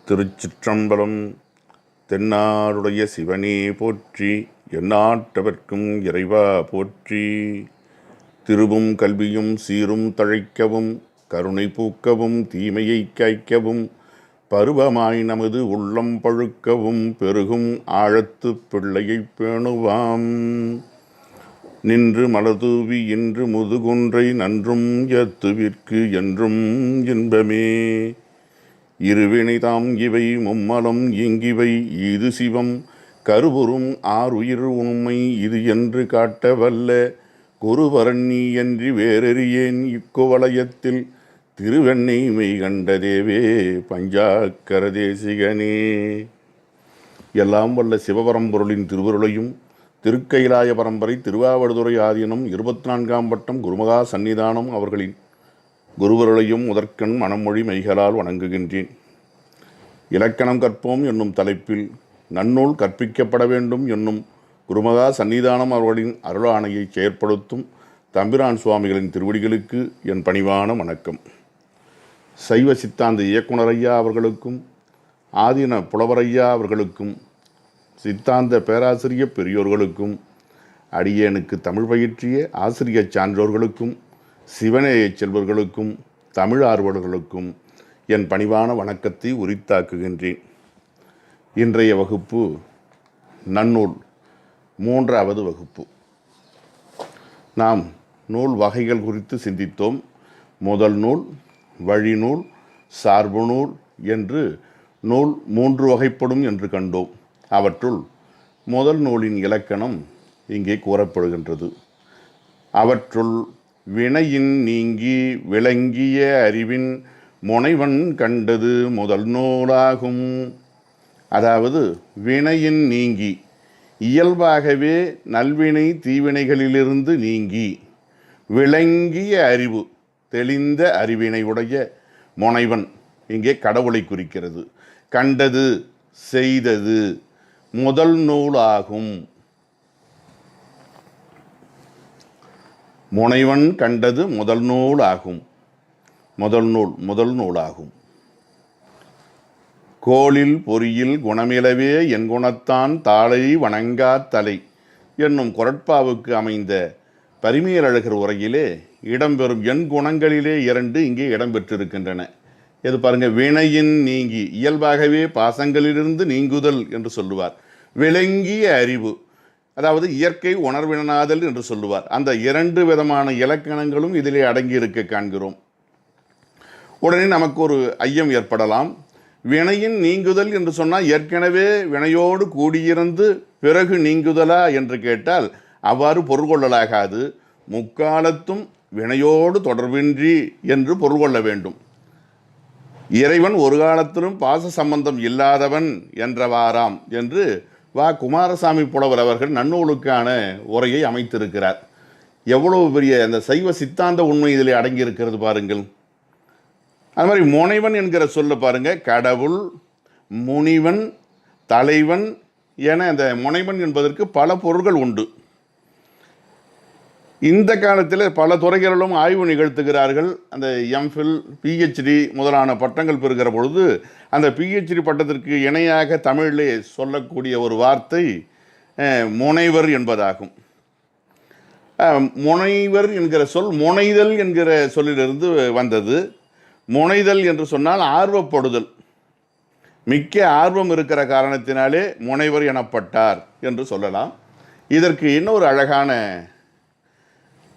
திருச்சிற்றம்பலம். தென்னாடுடைய சிவனே போற்றி, எந்நாட்டவர்க்கும் இறைவா போற்றி. திருவும் கல்வியும் சீரும் தழைக்கவும், கருணை பூக்கவும், தீமையை காய்க்கவும், பருவமாய் நமது உள்ளம் பழுக்கவும், பெருகும் ஆழத்து பிள்ளையைப் பேணுவாம். நின்று மலதூவி இன்று முதுகுன்றை நன்றும் எத்துவிற்கு என்றும் இன்பமே. இருவினை தாம் இவை மும்மலம் இங்கிவை இது சிவம் கருவுறும் ஆறுயிர் உண்மை இது என்று காட்ட வல்ல குருவரன் நீ என்று வேறறியேன் இக்குவலயத்தில் திருவெண்ணை மெய் கண்ட தேவே பஞ்சாக்கர தேசிகனே. எல்லாம் வல்ல சிவபரம்பொருளின் திருவருளையும் திருக்கைலாய பரம்பரை திருவாவடுதுறை ஆதீனம் 24ஆம் வட்டம் குருமகா சந்நிதானம் அவர்களின் குருவருளையும் முதற்கண் மனமொழி மெய்களால் வணங்குகின்றேன். இலக்கணம் கற்போம் என்னும் தலைப்பில் நன்னூல் கற்பிக்கப்பட வேண்டும் என்னும் குருமகா சந்நிதானம் அவர்களின் அருளாணையை செயற்படுத்தும் தம்பிரான் சுவாமிகளின் திருவடிகளுக்கு என் பணிவான வணக்கம். சைவ சித்தாந்த இயக்குனரையா அவர்களுக்கும் ஆதீன புலவரையா அவர்களுக்கும் சித்தாந்த பேராசிரியர் பெரியோர்களுக்கும் அடியேனுக்கு தமிழ் பயிற்றிய ஆசிரியர் சான்றோர்களுக்கும் சிவநேய செல்வர்களுக்கும் தமிழ் ஆர்வலர்களுக்கும் என் பணிவான வணக்கத்தை உரித்தாக்குகின்றேன். இன்றைய வகுப்பு நன்னூல் 3வது வகுப்பு. நாம் நூல் வகைகள் குறித்து சிந்தித்தோம். முதல் நூல், வழிநூல், சார்பு நூல் என்று நூல் 3 வகைப்படும் என்று கண்டோம். அவற்றுள் முதல் நூலின் இலக்கணம் இங்கே கூறப்படுகின்றது. அவற்றுள் வினையின் நீங்கி விளங்கிய அறிவின் முனைவன் கண்டது முதல் நூலாகும். அதாவது வினையின் நீங்கி இயல்பாகவே நல்வினை தீவினைகளிலிருந்து நீங்கி விளங்கிய அறிவு தெளிந்த அறிவினை உடைய முனைவன் இங்கே கடவுளை குறிக்கிறது. கண்டது செய்தது முதல் நூலாகும். முனைவன் கண்டது முதல் நூலாகும். முதல் நூலாகும். கோளில் பொறியில் குணமிலவே என் குணத்தான் தாளை வணங்கா தலை என்னும் குறட்பாவுக்கு அமைந்த பரிமேலழகர் உரையிலே இடம்பெறும் எண் குணங்களிலே 2 இங்கே இடம்பெற்றிருக்கின்றன. இது பாருங்க, வினையின் நீங்கி இயல்பாகவே பாசங்களிலிருந்து நீங்குதல் என்று சொல்லுவார். விளங்கிய அறிவு, அதாவது இயற்கை உணர்வினாதல் என்று சொல்லுவார். அந்த 2 விதமான இலக்கணங்களும் இதிலே அடங்கியிருக்க காண்கிறோம். உடனே நமக்கு ஒரு ஐயம் ஏற்படலாம். வினையின் நீங்குதல் என்று சொன்னால் ஏற்கனவே வினையோடு கூடியிருந்து பிறகு நீங்குதலா என்று கேட்டால் அவ்வாறு பொருள் கொள்ளலாகாது. முக்காலத்தும் வினையோடு தொடர்பின்றி என்று பொருள் கொள்ள வேண்டும். இறைவன் ஒரு காலத்திலும் பாச சம்பந்தம் இல்லாதவன் என்றவாறாம் என்று வா. குமாரசாமி புலவர் அவர்கள் நன்னூலுக்கான உரையை அமைத்திருக்கிறார். எவ்வளவு பெரிய அந்த சைவ சித்தாந்த உண்மை இதில் அடங்கியிருக்கிறது பாருங்கள். அது மாதிரி முனைவன் என்கிற சொல்ல பாருங்க, கடவுள், முனிவன், தலைவன் என அந்த முனைவன் என்பதற்கு பல பொருள்கள் உண்டு. இந்த காலத்தில் பல துறைகளிலும் ஆய்வு நிகழ்த்துகிறார்கள். அந்த எம்ஃபில், பிஹெச்டி முதலான பட்டங்கள் பெறுகிற பொழுது அந்த பிஹெச்டி பட்டத்திற்கு இணையாக தமிழிலே சொல்லக்கூடிய ஒரு வார்த்தை முனைவர் என்பதாகும். முனைவர் என்கிற சொல் முனைதல் என்கிற சொல்லிலிருந்து வந்தது. முனைதல் என்று சொன்னால் ஆர்வப்படுதல். மிக்க ஆர்வம் இருக்கிற காரணத்தினாலே முனைவர் எனப்பட்டார் என்று சொல்லலாம். இதற்கு இன்னொரு அழகான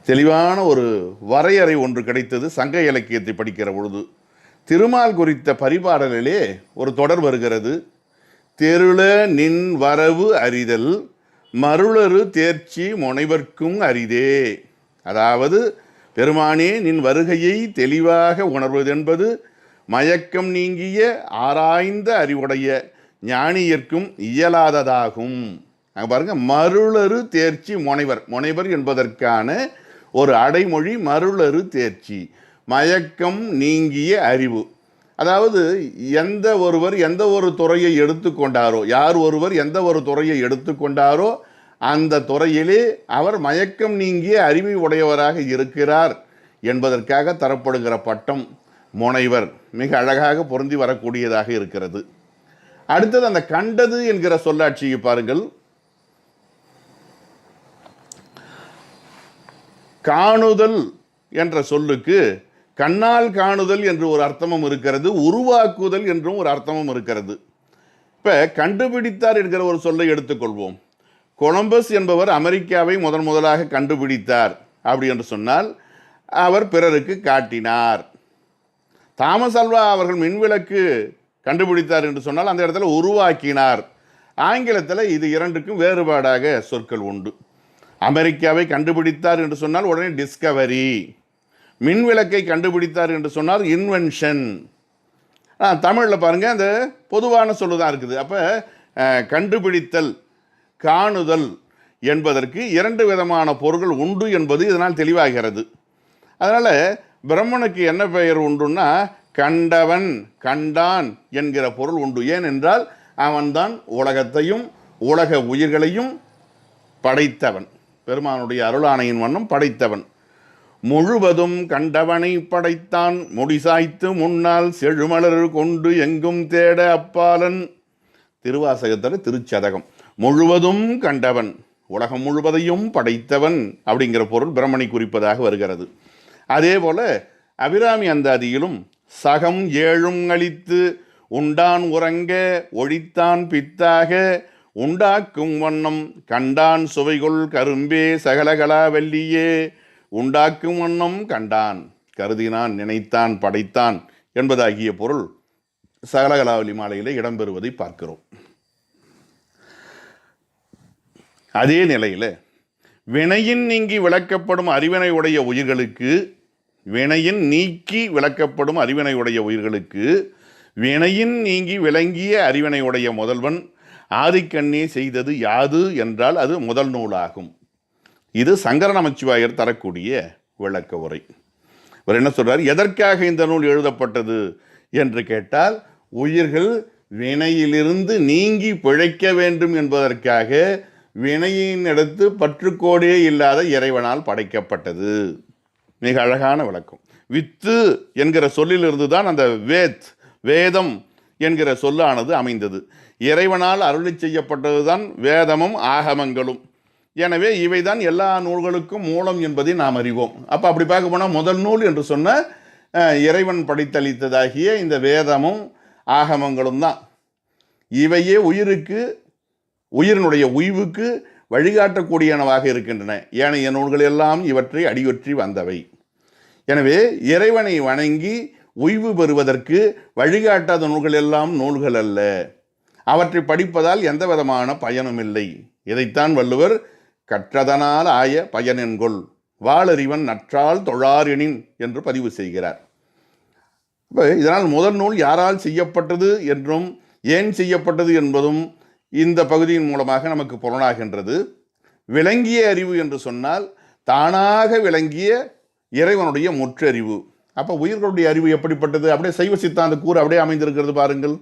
தெளிவான ஒரு வரையறை ஒன்று கிடைத்தது சங்க இலக்கியத்தை படிக்கிற பொழுது. திருமால் குறித்த பரிபாடலிலே ஒரு தொடர் வருகிறது. தெருள நின் வரவு அறிதல் மருளரு தேர்ச்சி முனைவர்க்கும் அரிதே. அதாவது பெருமானே நின் வருகையை தெளிவாக உணர்வதென்பது மயக்கம் நீங்கிய ஆராய்ந்த அறிவுடைய ஞானியர்க்கும் இயலாததாகும். அங்கே பாருங்க, மருளரு தேர்ச்சி முனைவர். முனைவர் என்பதற்கான ஒரு அடைமொழி மருளரு தேர்ச்சி, மயக்கம் நீங்கிய அறிவு. அதாவது எந்த ஒருவர் எந்த ஒரு துறையை எடுத்துக்கொண்டாரோ, யார் ஒருவர் எந்த ஒரு துறையை எடுத்துக்கொண்டாரோ அந்த துறையிலே அவர் மயக்கம் நீங்கிய அறிவு உடையவராக இருக்கிறார் என்பதற்காக தரப்படுகிற பட்டம் முனைவர் மிக அழகாக பொருந்தி வரக்கூடியதாக இருக்கிறது. அடுத்தது அந்த கண்டது என்கிற சொல்லாட்சியை பாருங்கள். காணுதல் என்ற சொல்லுக்கு கண்ணால் காணுதல் என்று ஒரு அர்த்தமும் இருக்கிறது, உருவாக்குதல் என்றும் ஒரு அர்த்தமும் இருக்கிறது. இப்போ கண்டுபிடித்தார் என்கிற ஒரு சொல்லை எடுத்துக்கொள்வோம். கொலம்பஸ் என்பவர் அமெரிக்காவை முதலாக கண்டுபிடித்தார் அப்படி என்று சொன்னால் அவர் பிறருக்கு காட்டினார். தாமஸ் அல்வா அவர்கள் மின்விளக்கு கண்டுபிடித்தார் என்று சொன்னால் அந்த இடத்துல உருவாக்கினார். ஆங்கிலத்தில் இது இரண்டுக்கும் வேறுபாடாக சொற்கள் உண்டு. அமெரிக்காவை கண்டுபிடித்தார் என்று சொன்னால் உடனே டிஸ்கவரி, மின்விளக்கை கண்டுபிடித்தார் என்று சொன்னால் இன்வென்ஷன். தமிழில் பாருங்கள் அந்த பொதுவான சொல்லு தான் இருக்குது. அப்போ கண்டுபிடித்தல், காணுதல் என்பதற்கு இரண்டு விதமான பொருள்கள் உண்டு என்பது இதனால் தெளிவாகிறது. அதனால் பிரம்மனுக்கு என்ன பெயர் உண்டுன்னா கண்டவன், கண்டான் என்கிற பொருள் உண்டு. ஏனென்றால் அவன்தான் உலகத்தையும் உலக உயிர்களையும் படைத்தவன், பெருமானுடைய அருளாணையின் வண்ணம் படைத்தவன். முழுவதும் கண்டவனை படைத்தான், முடிசாய்த்து முன்னால் செழுமலர் கொண்டு எங்கும் தேட அப்பாலன். திருவாசகத்தில் திருச்சதகம். முழுவதும் கண்டவன், உலகம் முழுவதையும் படைத்தவன் அப்படிங்கிற பொருள் பிரம்மனை குறிப்பதாக வருகிறது. அதே போல அபிராமி அந்தாதியிலும் சகம் ஏழும் அளித்து உண்டான் உறங்க ஒழித்தான் பித்தாக உண்டாக்கும் வண்ணம் கண்டான் சுவைகொள் கரும்பே சகலகலா வெள்ளியே, உண்டாக்கும் வண்ணம் கண்டான், கருதினான், நினைத்தான், படைத்தான் என்பதாகிய பொருள் சகலகலாவலி மாலையில் இடம்பெறுவதை பார்க்கிறோம். அதே நிலையில் வினையின் நீங்கி விளக்கப்படும் அறிவினை உடைய உயிர்களுக்கு, வினையின் நீக்கி விளக்கப்படும் அறிவினை உடைய உயிர்களுக்கு வினையின் நீங்கி விளங்கிய அறிவினை உடைய முதல்வன் ஆதிக்கண்ணே செய்தது யாது என்றால் அது முதல் நூலாகும். இது சங்கர நமச்சிவாயர் தரக்கூடிய விளக்க உரை. இவர் என்ன சொல்றார், எதற்காக இந்த நூல் எழுதப்பட்டது என்று கேட்டால் உயிர்கள் வினையிலிருந்து நீங்கி பிழைக்க வேண்டும் என்பதற்காக வினையின் எடுத்து பற்றுக்கோடே இல்லாத இறைவனால் படைக்கப்பட்டது. மிக அழகான விளக்கம். வித்து என்கிற சொல்லிலிருந்து தான் அந்த வேதம் என்கிற சொல்லானது அமைந்தது. இறைவனால் அருளி செய்யப்பட்டது தான் வேதமும் ஆகமங்களும். எனவே இவைதான் எல்லா நூல்களுக்கும் மூலம் என்பதை நாம் அறிவோம். அப்போ அப்படி பார்க்க போனால் முதல் நூல் என்று சொன்ன இறைவன் படைத்தளித்ததாகிய இந்த வேதமும் ஆகமங்களும் தான். இவையே உயிருக்கு, உயிரினுடைய உய்வுக்கு வழிகாட்டக்கூடியனவாக இருக்கின்றன. ஏனைய நூல்கள் எல்லாம் இவற்றை அடியொற்றி வந்தவை. எனவே இறைவனை வணங்கி உய்வு பெறுவதற்கு வழிகாட்டாத நூல்கள் எல்லாம் நூல்கள் அல்ல. அவற்றை படிப்பதால் எந்த விதமான பயனும் இல்லை. இதைத்தான் வள்ளுவர் கற்றதனால் ஆய பயனென்கொள் வாளறிவன் நற்றால் தொழாரெனின் என்று பதிவு செய்கிறார். இப்போ இதனால் முதல் நூல் யாரால் செய்யப்பட்டது என்றும் ஏன் செய்யப்பட்டது என்பதும் இந்த பகுதியின் மூலமாக நமக்கு புலனாகின்றது. விளங்கிய அறிவு என்று சொன்னால் தானாக விளங்கிய இறைவனுடைய முற்றறிவு. அப்போ உயிர்களுடைய அறிவு எப்படிப்பட்டது? அப்படியே சைவ சித்தாந்த கூறு அப்படியே அமைந்திருக்கிறது பாருங்கள்.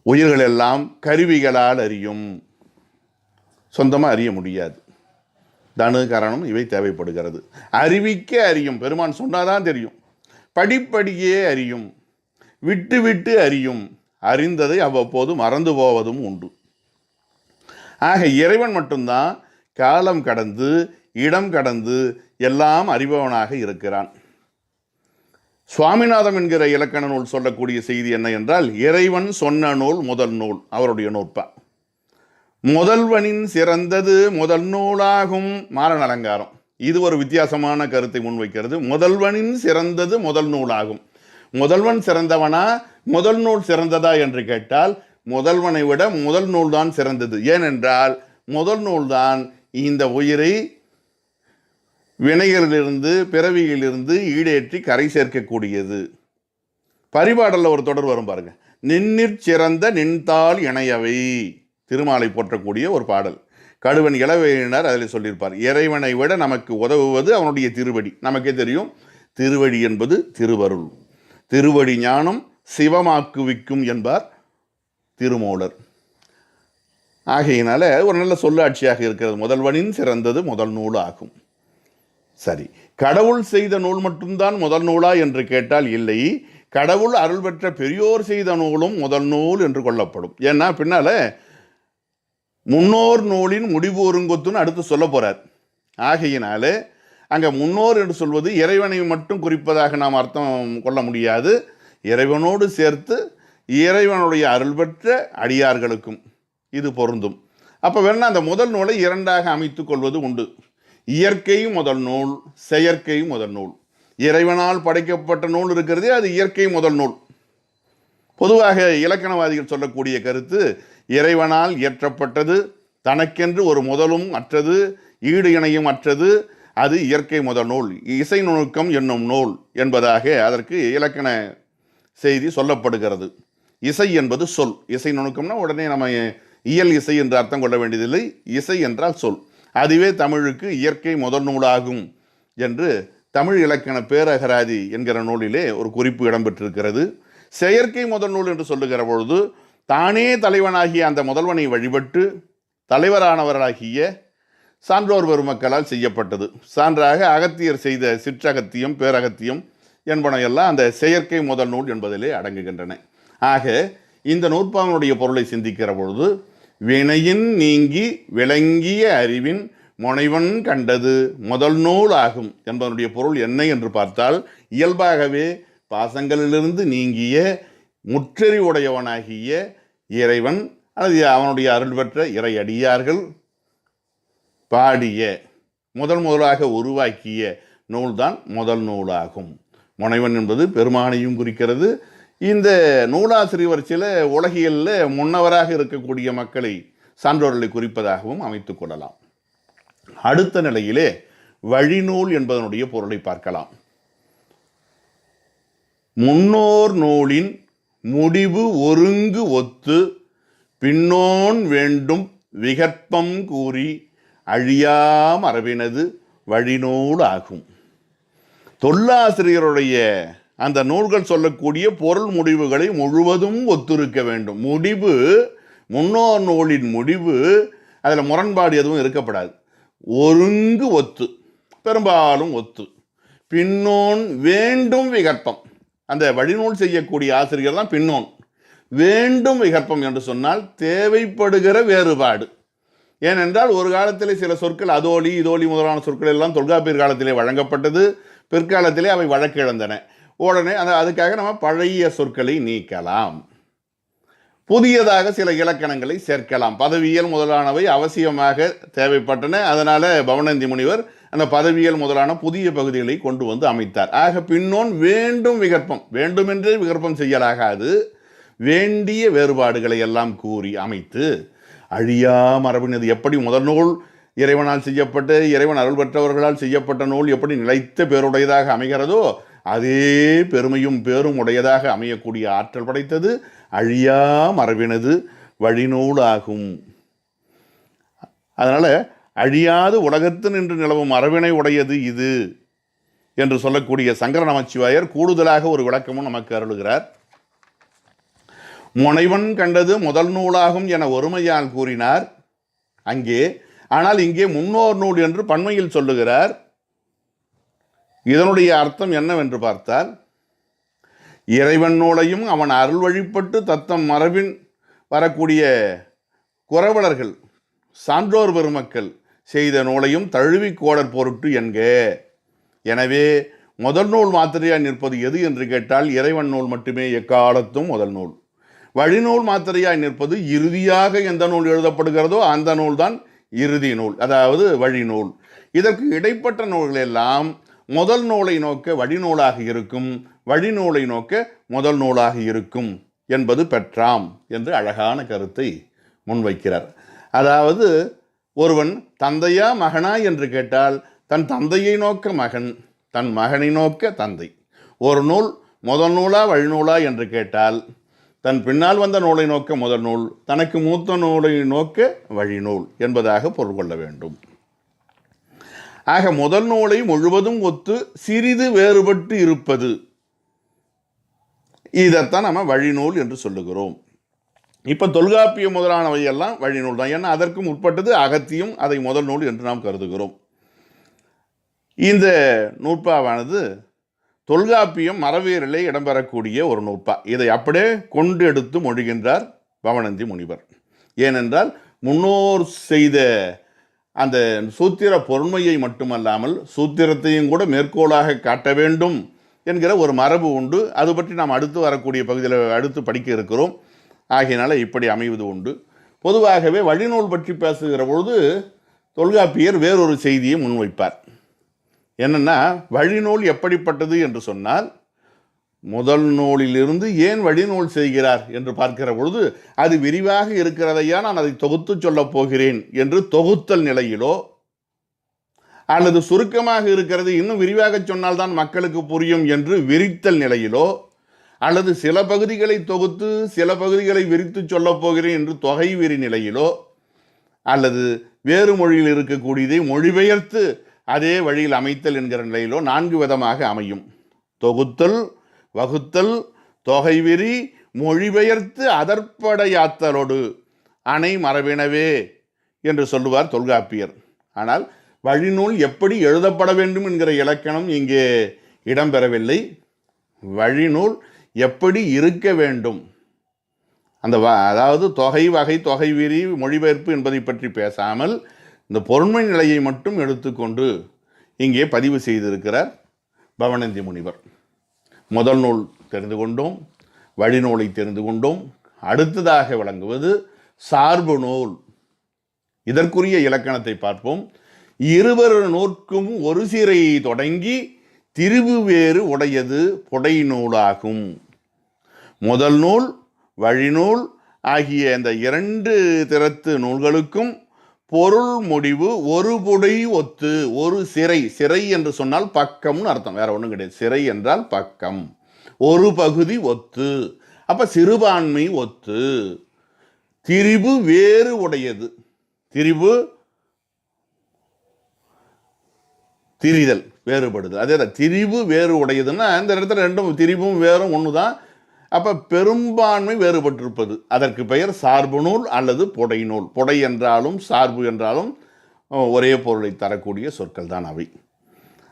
உயிர்கள் எல்லாம் கருவிகளால் அறியும், சொந்தமாக அறிய முடியாது. தனு கரணம் இவை தேவைப்படுகிறது. அறிவிக்க அறியும், பெருமான் சொன்னாதான் தெரியும். படிப்படியே அறியும், விட்டு விட்டு அறியும், அறிந்ததை அவ்வப்போது மறந்து போவதும் உண்டு. ஆக இறைவன் மட்டும்தான் காலம் கடந்து இடம் கடந்து எல்லாம் அறிபவனாக இருக்கிறான். சுவாமிநாதம் என்கிற இலக்கண நூல் சொல்லக்கூடிய செய்தி என்ன என்றால், இறைவன் சொன்ன நூல் முதல் நூல், அவருடைய நூற்பா. முதல்வனின் சிறந்தது முதல் நூலாகும். மாறன் அலங்காரம் இது ஒரு வித்தியாசமான கருத்தை முன்வைக்கிறது. முதல்வனின் சிறந்தது முதல் நூலாகும். முதல்வன் சிறந்தவனா முதல் நூல் சிறந்ததா என்று கேட்டால் முதல்வனை விட முதல் நூல் தான் சிறந்தது. ஏனென்றால் முதல் நூல் தான் இந்த உயிரை வினைகளிலிருந்து பிறவியிலிருந்து ஈடேற்றி கரை சேர்க்கக்கூடியது. பரிபாடலில் ஒரு தொடர் வரும் பாருங்க, நின்னிற் சிறந்த நின்தாள் இணையவை, திருமாலை போற்றக்கூடிய ஒரு பாடல். கடுவன் இளவையினர் அதில் சொல்லியிருப்பார், இறைவனை விட நமக்கு உதவுவது அவனுடைய திருவடி. நமக்கே தெரியும், திருவடி என்பது திருவருள். திருவடி ஞானம் சிவமாக்குவிக்கும் என்பார் திருமூலர். ஆகையினால ஒரு நல்ல சொல்லாட்சியாக இருக்கிறது. முதல்வனின் சிறந்தது முதல் நூல் ஆகும். சரி, கடவுள் செய்த நூல் மட்டும்தான் முதல் நூலா என்று கேட்டால் இல்லை. கடவுள் அருள் பெற்ற பெரியோர் செய்த நூலும் முதல் நூல் என்று கொள்ளப்படும். ஏன்னா பின்னால முன்னோர் நூலின் முடிவு ஒருங்கொத்துன்னு அடுத்து சொல்ல போறார். ஆகையினாலே அங்கே முன்னோர் என்று சொல்வது இறைவனை மட்டும் குறிப்பதாக நாம் அர்த்தம் கொள்ள முடியாது. இறைவனோடு சேர்த்து இறைவனுடைய அருள் பெற்ற அடியார்களுக்கும் இது பொருந்தும். அப்போ வேணா அந்த முதல் நூலை இரண்டாக அமைத்து கொள்வது உண்டு. இயற்கை முதல் நூல், செயற்கை முதல் நூல். இறைவனால் படைக்கப்பட்ட நூல் இருக்கிறதே அது இயற்கை முதல் நூல். பொதுவாக இலக்கணவாதிகள் சொல்லக்கூடிய கருத்து, இறைவனால் இயற்றப்பட்டது, தனக்கென்று ஒரு முதலும் அற்றது, ஈடு இணையும் அற்றது, அது இயற்கை முதல் நூல், இசை நுணுக்கம் என்னும் நூல் என்பதாக அதற்கு இலக்கண செய்தி சொல்லப்படுகிறது. இசை என்பது சொல். இசை நுணுக்கம்னா உடனே நம்ம இயல் இசை என்று அர்த்தம் கொள்ள வேண்டியதில்லை. இசை என்றால் சொல். அதுவே தமிழுக்கு இயற்கை முதல் நூலாகும் என்று தமிழ் இலக்கண பேரகராதி என்கிற நூலிலே ஒரு குறிப்பு இடம்பெற்றிருக்கிறது. செயற்கை முதல் நூல் என்று சொல்லுகிற பொழுது தானே தலைவனாகிய அந்த முதல்வனை வழிபட்டு தலைவரானவராகிய சான்றோர் பெருமக்களால் செய்யப்பட்டது. சான்றாக அகத்தியர் செய்த சிற்றகத்தியம், பேரகத்தியம் என்பனையெல்லாம் அந்த செயற்கை முதல் நூல் என்பதிலே அடங்குகின்றன. ஆக இந்த நூற்பாவினுடைய பொருளை சிந்திக்கிற பொழுது வினையின் நீங்கி விளங்கிய அறிவின் முனைவன் கண்டது முதல் நூல் ஆகும் என்பதனுடைய பொருள் என்ன என்று பார்த்தால், இயல்பாகவே பாசங்களிலிருந்து நீங்கிய முற்றறிவுடையவனாகிய இறைவன் அல்லது அவனுடைய அருள் பெற்ற இறை அடியார்கள் பாடிய முதலாக உருவாக்கிய நூல்தான் முதல் நூலாகும். முனைவன் என்பது பெருமானையும் குறிக்கிறது. இந்த நூலாசிரியர் சில உலகியலில் முன்னவராக இருக்கக்கூடிய மக்களை, சான்றோர்களை குறிப்பதாகவும் அமைத்துக் கொள்ளலாம். அடுத்த நிலையிலே வழிநூல் என்பதனுடைய பொருளை பார்க்கலாம். முன்னோர் நூலின் முடிவு ஒருங்கு ஒத்து பின்னோன் வேண்டும் விகற்பம் கூறி அழியா மரபினது வழிநூல் ஆகும். தொல்லாசிரியருடைய அந்த நூல்கள் சொல்லக்கூடிய பொருள் முடிவுகளை முழுவதும் ஒத்திருக்க வேண்டும். முடிவு, முன்னோர் நூலின் முடிவு, அதில் முரண்பாடு எதுவும் இருக்கப்படாது. ஒருங்கு ஒத்து, பெரும்பாலும் ஒத்து. பின்னோன் வேண்டும் விகற்பம், அந்த வழிநூல் செய்யக்கூடிய ஆசிரியர் தான் பின்னோன். வேண்டும் விகற்பம் என்று சொன்னால் தேவைப்படுகிற வேறுபாடு. ஏனென்றால் ஒரு காலத்திலே சில சொற்கள் அதோலி இதோலி முதலான சொற்கள் எல்லாம் தொல்காப்பியர் காலத்திலே வழங்கப்பட்டது. பிற்காலத்திலே அவை வழக்கிழந்தன. உடனே அதுக்காக நம்ம பழைய சொற்களை நீக்கலாம், புதியதாக சில இலக்கணங்களை சேர்க்கலாம். பதவியியல் முதலானவை அவசியமாக தேவைப்பட்டன. அதனால பவனந்தி முனிவர் அந்த பதவியியல் முதலான புதிய பகுதிகளை கொண்டு வந்து அமைத்தார். ஆக பின்னோன் வேண்டும் விகற்பம், வேண்டுமென்றே விகற்பம் செய்யலாகாது, வேண்டிய வேறுபாடுகளை எல்லாம் கூறி அமைத்து அழியா மரபினது. எப்படி முதல் நூல் இறைவனால் செய்யப்பட்டு இறைவன் அருள் பெற்றவர்களால் செய்யப்பட்ட நூல் எப்படி நிலைத்த பேருடையதாக அமைகிறதோ, அதே பெருமையும் பேரும் உடையதாக அமையக்கூடிய ஆற்றல் படைத்தது அழியா மரபினது வழிநூலாகும். அதனால அழியாது உலகத்து நின்று நிலவும் மரபினை உடையது இது என்று சொல்லக்கூடிய சங்கர நமச்சிவாயர் கூடுதலாக ஒரு விளக்கமும் நமக்கு அருளுகிறார். முனைவன் கண்டது முதல் நூலாகும் என ஒருமையால் கூறினார் அங்கே. ஆனால் இங்கே முன்னோர் நூல் என்று பன்மையில் சொல்லுகிறார். இதனுடைய அர்த்தம் என்னவென்று பார்த்தால், இறைவன் நூலையும் அவன் அருள் வழிபட்டு தத்தம் மரபின் வரக்கூடிய குறவலர்கள், சான்றோர் பெருமக்கள் செய்த நூலையும் தழுவி கோடற் பொருட்டு என்க. எனவே முதல் நூல் மாத்திரையாய் நிற்பது எது என்று கேட்டால் இறைவன் நூல் மட்டுமே எக்காலத்தும் முதல் நூல். வழிநூல் மாத்திரையாய் நிற்பது இறுதியாக எந்த நூல் எழுதப்படுகிறதோ அந்த நூல்தான் இறுதி நூல், அதாவது வழிநூல். இதற்கு இடைப்பட்ட நூல்கள் எல்லாம் முதல் நூலை நோக்க வழிநூலாக இருக்கும், வழிநூலை நோக்க முதல் நூலாக இருக்கும் என்பது பெற்றாம் என்று அழகான கருத்தை முன்வைக்கிறார். அதாவது ஒருவன் தந்தையா மகனா என்று கேட்டால் தன் தந்தையை நோக்க மகன், தன் மகனை நோக்க தந்தை. ஒரு நூல் முதல் நூலா வழிநூலா என்று கேட்டால் தன் பின்னால் வந்த நூலை நோக்க முதல் நூல், தனக்கு மூத்த நூலை நோக்க வழிநூல் என்பதாக பொருள் கொள்ள வேண்டும். ஆக முதல் நூலை முழுவதும் ஒத்து சிறிது வேறுபட்டு இருப்பது, இதைத்தான் நம்ம வழிநூல் என்று சொல்லுகிறோம். இப்போ தொல்காப்பிய முதலானவை எல்லாம் வழிநூல் தான். ஏன்னா அதற்கு முற்பட்டது அகத்தியம், அதை முதல் நூல் என்று நாம் கருதுகிறோம். இந்த நூற்பாவானது தொல்காப்பியம் மரபியலிலே இடம்பெறக்கூடிய ஒரு நூற்பா. இதை அப்படியே கொண்டு எடுத்து மொழிகின்றார் பவணந்தி முனிவர். ஏனென்றால் முன்னோர் செய்த அந்த சூத்திர பொருண்மையை மட்டுமல்லாமல் சூத்திரத்தையும் கூட மேற்கோளாக காட்ட வேண்டும் என்கிற ஒரு மரபு உண்டு. அது பற்றி நாம் அடுத்து வரக்கூடிய பகுதியில் அடுத்து படிக்க இருக்கிறோம். ஆகையினால இப்படி அமைவது உண்டு. பொதுவாகவே வழிநூல் பற்றி பேசுகிற பொழுது தொல்காப்பியர் வேறொரு செய்தியை முன்வைப்பார். என்னென்னா, வழிநூல் எப்படிப்பட்டது என்று சொன்னால், முதல் நூலிலிருந்து ஏன் வழிநூல் செய்கிறார் என்று பார்க்கிற பொழுது அது விரிவாக இருக்கிறதையா நான் அதை தொகுத்து சொல்லப் போகிறேன் என்று தொகுத்தல் நிலையிலோ, அல்லது சுருக்கமாக இருக்கிறது இன்னும் விரிவாக சொன்னால்தான் மக்களுக்கு புரியும் என்று விரித்தல் நிலையிலோ, அல்லது சில பகுதிகளை தொகுத்து சில பகுதிகளை விரித்து சொல்லப் போகிறேன் என்று தொகை விரி நிலையிலோ, அல்லது வேறு மொழியில் இருக்கக்கூடியதை மொழிபெயர்த்து அதே வழியில் அமைத்தல் என்கிற நிலையிலோ 4 விதமாக அமையும். தொகுத்தல், வகுத்தல், தொகைவிரி, மொழிபெயர்த்து அதற்படையாத்தலோடு அணை மரபினவே என்று சொல்லுவார் தொல்காப்பியர். ஆனால் வழிநூல் எப்படி எழுதப்பட வேண்டும் என்கிற இலக்கணம் இங்கே இடம்பெறவில்லை. வழிநூல் எப்படி இருக்க வேண்டும், அந்த அதாவது தொகை வகை தொகை விரி மொழிபெயர்ப்பு என்பதை பற்றி பேசாமல் இந்த பொருண்மை நிலையை மட்டும் எடுத்துக்கொண்டு இங்கே பதிவு செய்திருக்கிறார் பவணந்தி முனிவர். முதல் நூல் தெரிந்து கொண்டோம், வழிநூலை தெரிந்து கொண்டோம். அடுத்ததாக விளங்குவது சார்பு நூல். இதற்குரிய இலக்கணத்தை பார்ப்போம். இருவர் நூற்கும் ஒரு சிறை தொடங்கி திரிபு வேறு உடையது புடை நூலாகும். முதல் நூல், வழிநூல் ஆகிய இந்த 2 திறத்து நூல்களுக்கும் பொருள் முடிவு ஒரு புடை ஒத்து. ஒரு சிறை, சிறை என்று சொன்னால் பக்கம்னு அர்த்தம், வேற ஒன்றும் கிடையாது. சிறை என்றால் பக்கம், ஒரு பகுதி ஒத்து. அப்ப சிறுபான்மை ஒத்து. திரிபு வேறு உடையது. திரிபு திரிதல், வேறுபடுதல். அதே தான் திரிபு வேறு உடையதுன்னா இந்த இடத்துல ரெண்டும் திரிபும் வேறும் ஒன்று தான். அப்போ பெரும்பான்மை வேறுபட்டிருப்பது அதற்கு பெயர் சார்பு நூல் அல்லது புடை நூல். புடை என்றாலும் சார்பு என்றாலும் ஒரே பொருளை தரக்கூடிய சொற்கள் தான் அவை.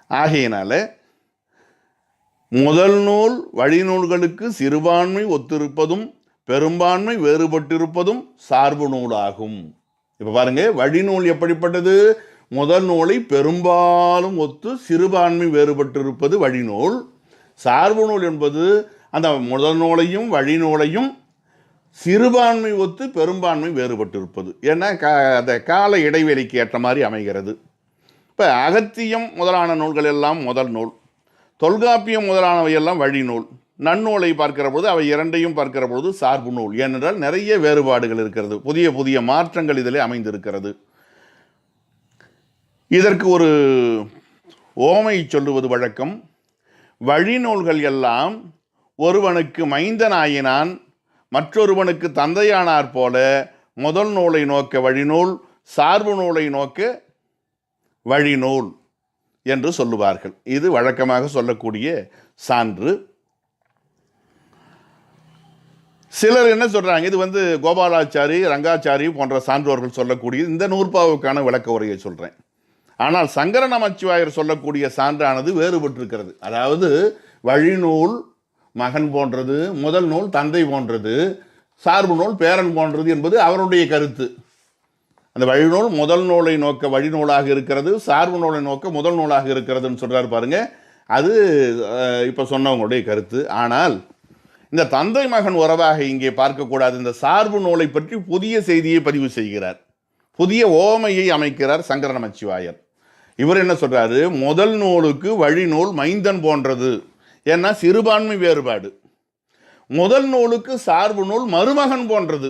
ஆகையினால முதல் நூல் வழிநூல்களுக்கு சிறுபான்மை ஒத்திருப்பதும் பெரும்பான்மை வேறுபட்டிருப்பதும் சார்பு நூலாகும். இப்போ பாருங்க, வழிநூல் எப்படிப்பட்டது? முதல் நூலை பெரும்பாலும் ஒத்து சிறுபான்மை வேறுபட்டிருப்பது வழிநூல். சார்பு நூல் என்பது அந்த முதல் நூலையும் வழிநூலையும் சிறுபான்மை ஒத்து பெரும்பான்மை வேறுபட்டிருப்பது. ஏன்னா அந்த கால இடைவெளிக்கு ஏற்ற மாதிரி அமைகிறது. இப்போ அகத்தியம் முதலான நூல்கள் எல்லாம் முதல் நூல், தொல்காப்பியம் முதலானவை எல்லாம் வழிநூல். நன்னூலை பார்க்கிற பொழுது அவை இரண்டையும் பார்க்கிற பொழுது சார்பு நூல். ஏனென்றால் நிறைய வேறுபாடுகள் இருக்கிறது, புதிய புதிய மாற்றங்கள் இதிலே அமைந்திருக்கிறது. இதற்கு ஒரு ஓமை சொல்லுவது வழக்கம். வழிநூல்கள் எல்லாம் ஒருவனுக்கு மைந்தனாயினான், மற்றொருவனுக்கு தந்தையானார் போல முதல் நூலை நோக்க வழிநூல், சார்பு நூலை நோக்க வழிநூல் என்று சொல்லுவார்கள். இது வழக்கமாக சொல்லக்கூடிய சான்று. சிலர் என்ன சொல்றாங்க, இது கோபாலாச்சாரி, ரங்காச்சாரி போன்ற சான்றோர்கள் சொல்லக்கூடிய இந்த நூற்பாவுக்கான விளக்க உரையை சொல்றேன். ஆனால் சங்கர நமச்சிவாயர் சொல்லக்கூடிய சான்றானது வேறுபட்டிருக்கிறது. அதாவது வழிநூல் மகன் போன்றது, முதல் நூல் தந்தை போன்றது, சார்பு நூல் பேரன் போன்றது என்பது அவருடைய கருத்து. அந்த வழிநூல் முதல் நூலை நோக்க வழிநூலாக இருக்கிறது, சார்பு நூலை நோக்க முதல் நூலாக இருக்கிறதுன்னு சொல்றாரு பாருங்க. அது இப்போ சொன்னவங்களுடைய கருத்து. ஆனால் இந்த தந்தை மகன் உறவாக இங்கே பார்க்கக்கூடாது. இந்த சார்பு நூலை பற்றி புதிய செய்தியை பதிவு செய்கிறார், புதிய ஓமையை அமைக்கிறார் சங்கர நமச்சிவாயர். இவர் என்ன சொல்றாரு? முதல் நூலுக்கு வழிநூல் மைந்தன் போன்றது. ஏன்னா சிறுபான்மை வேறுபாடு. முதல் நூலுக்கு சார்பு நூல் மருமகன் போன்றது.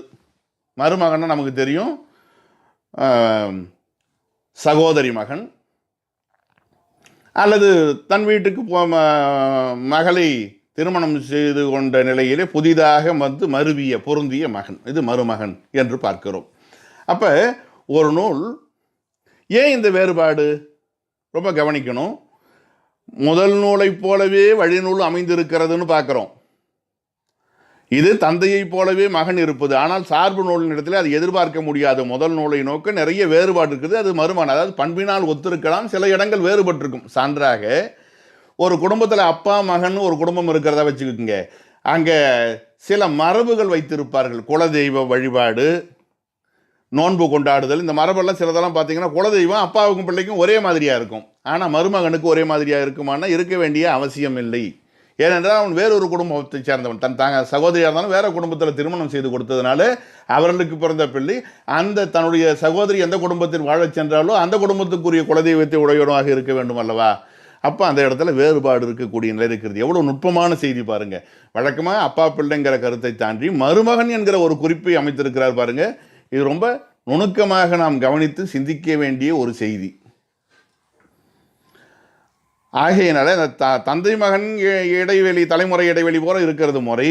மருமகன் நமக்கு தெரியும், சகோதரி மகன் அல்லது தன் வீட்டுக்கு மகளை திருமணம் செய்து கொண்ட நிலையிலே புதிதாக மருவிய பொருந்திய மகன், இது மருமகன் என்று பார்க்கிறோம். அப்போ ஒரு நூல் ஏன் இந்த வேறுபாடு ரொம்ப கவனிக்கணும். முதல் நூலைப் போலவே வழிநூல் அமைந்திருக்கிறதுன்னு பார்க்குறோம். இது தந்தையைப் போலவே மகன் இருப்பது. ஆனால் சார்பு நூலின் இடத்துல அது எதிர்பார்க்க முடியாது. முதல் நூலை நோக்க நிறைய வேறுபாடு இருக்குது. அது மருமகன், அதாவது பண்பினால் ஒத்திருக்கலாம், சில இடங்கள் வேறுபட்டிருக்கும். சான்றாக ஒரு குடும்பத்தில் அப்பா மகன் ஒரு குடும்பம் இருக்கிறதா வச்சுக்கோங்க. அங்கே சில மரபுகள் வைத்திருப்பார்கள். குலதெய்வ வழிபாடு, நோன்பு கொண்டாடுதல், இந்த மரபெல்லாம் சிலதெல்லாம் பார்த்தீங்கன்னா குலதெய்வம் அப்பாவுக்கும் பிள்ளைக்கும் ஒரே மாதிரியாக இருக்கும். ஆனால் மருமகனுக்கு ஒரே மாதிரியாக இருக்குமானா இருக்க வேண்டிய அவசியம் இல்லை. ஏனென்றால் அவன் வேறொரு குடும்பத்தை சேர்ந்தவன். தாங்க சகோதரியாக இருந்தாலும் வேற குடும்பத்தில் திருமணம் செய்து கொடுத்ததுனால அவர்களுக்கு பிறந்த பிள்ளை அந்த தன்னுடைய சகோதரி எந்த குடும்பத்தில் வாழச் சென்றாலோ அந்த குடும்பத்துக்குரிய குலதெய்வத்தை உடையவனாக இருக்க வேண்டும் அல்லவா? அப்போ அந்த இடத்துல வேறுபாடு இருக்கக்கூடிய நிலை இருக்கிறது. எவ்வளோ நுட்பமான செய்தி பாருங்கள். வழக்கமாக அப்பா பிள்ளைங்கிற கருத்தை தாண்டி மருமகன் என்கிற ஒரு குறிப்பை அமைத்திருக்கிறார் பாருங்கள். இது ரொம்ப நுணுக்கமாக நாம் கவனித்து சிந்திக்க வேண்டிய ஒரு செய்தி. ஆகையினால அந்த தந்தை மகன் இடைவெளி, தலைமுறை இடைவெளி போல இருக்கிறது முறை.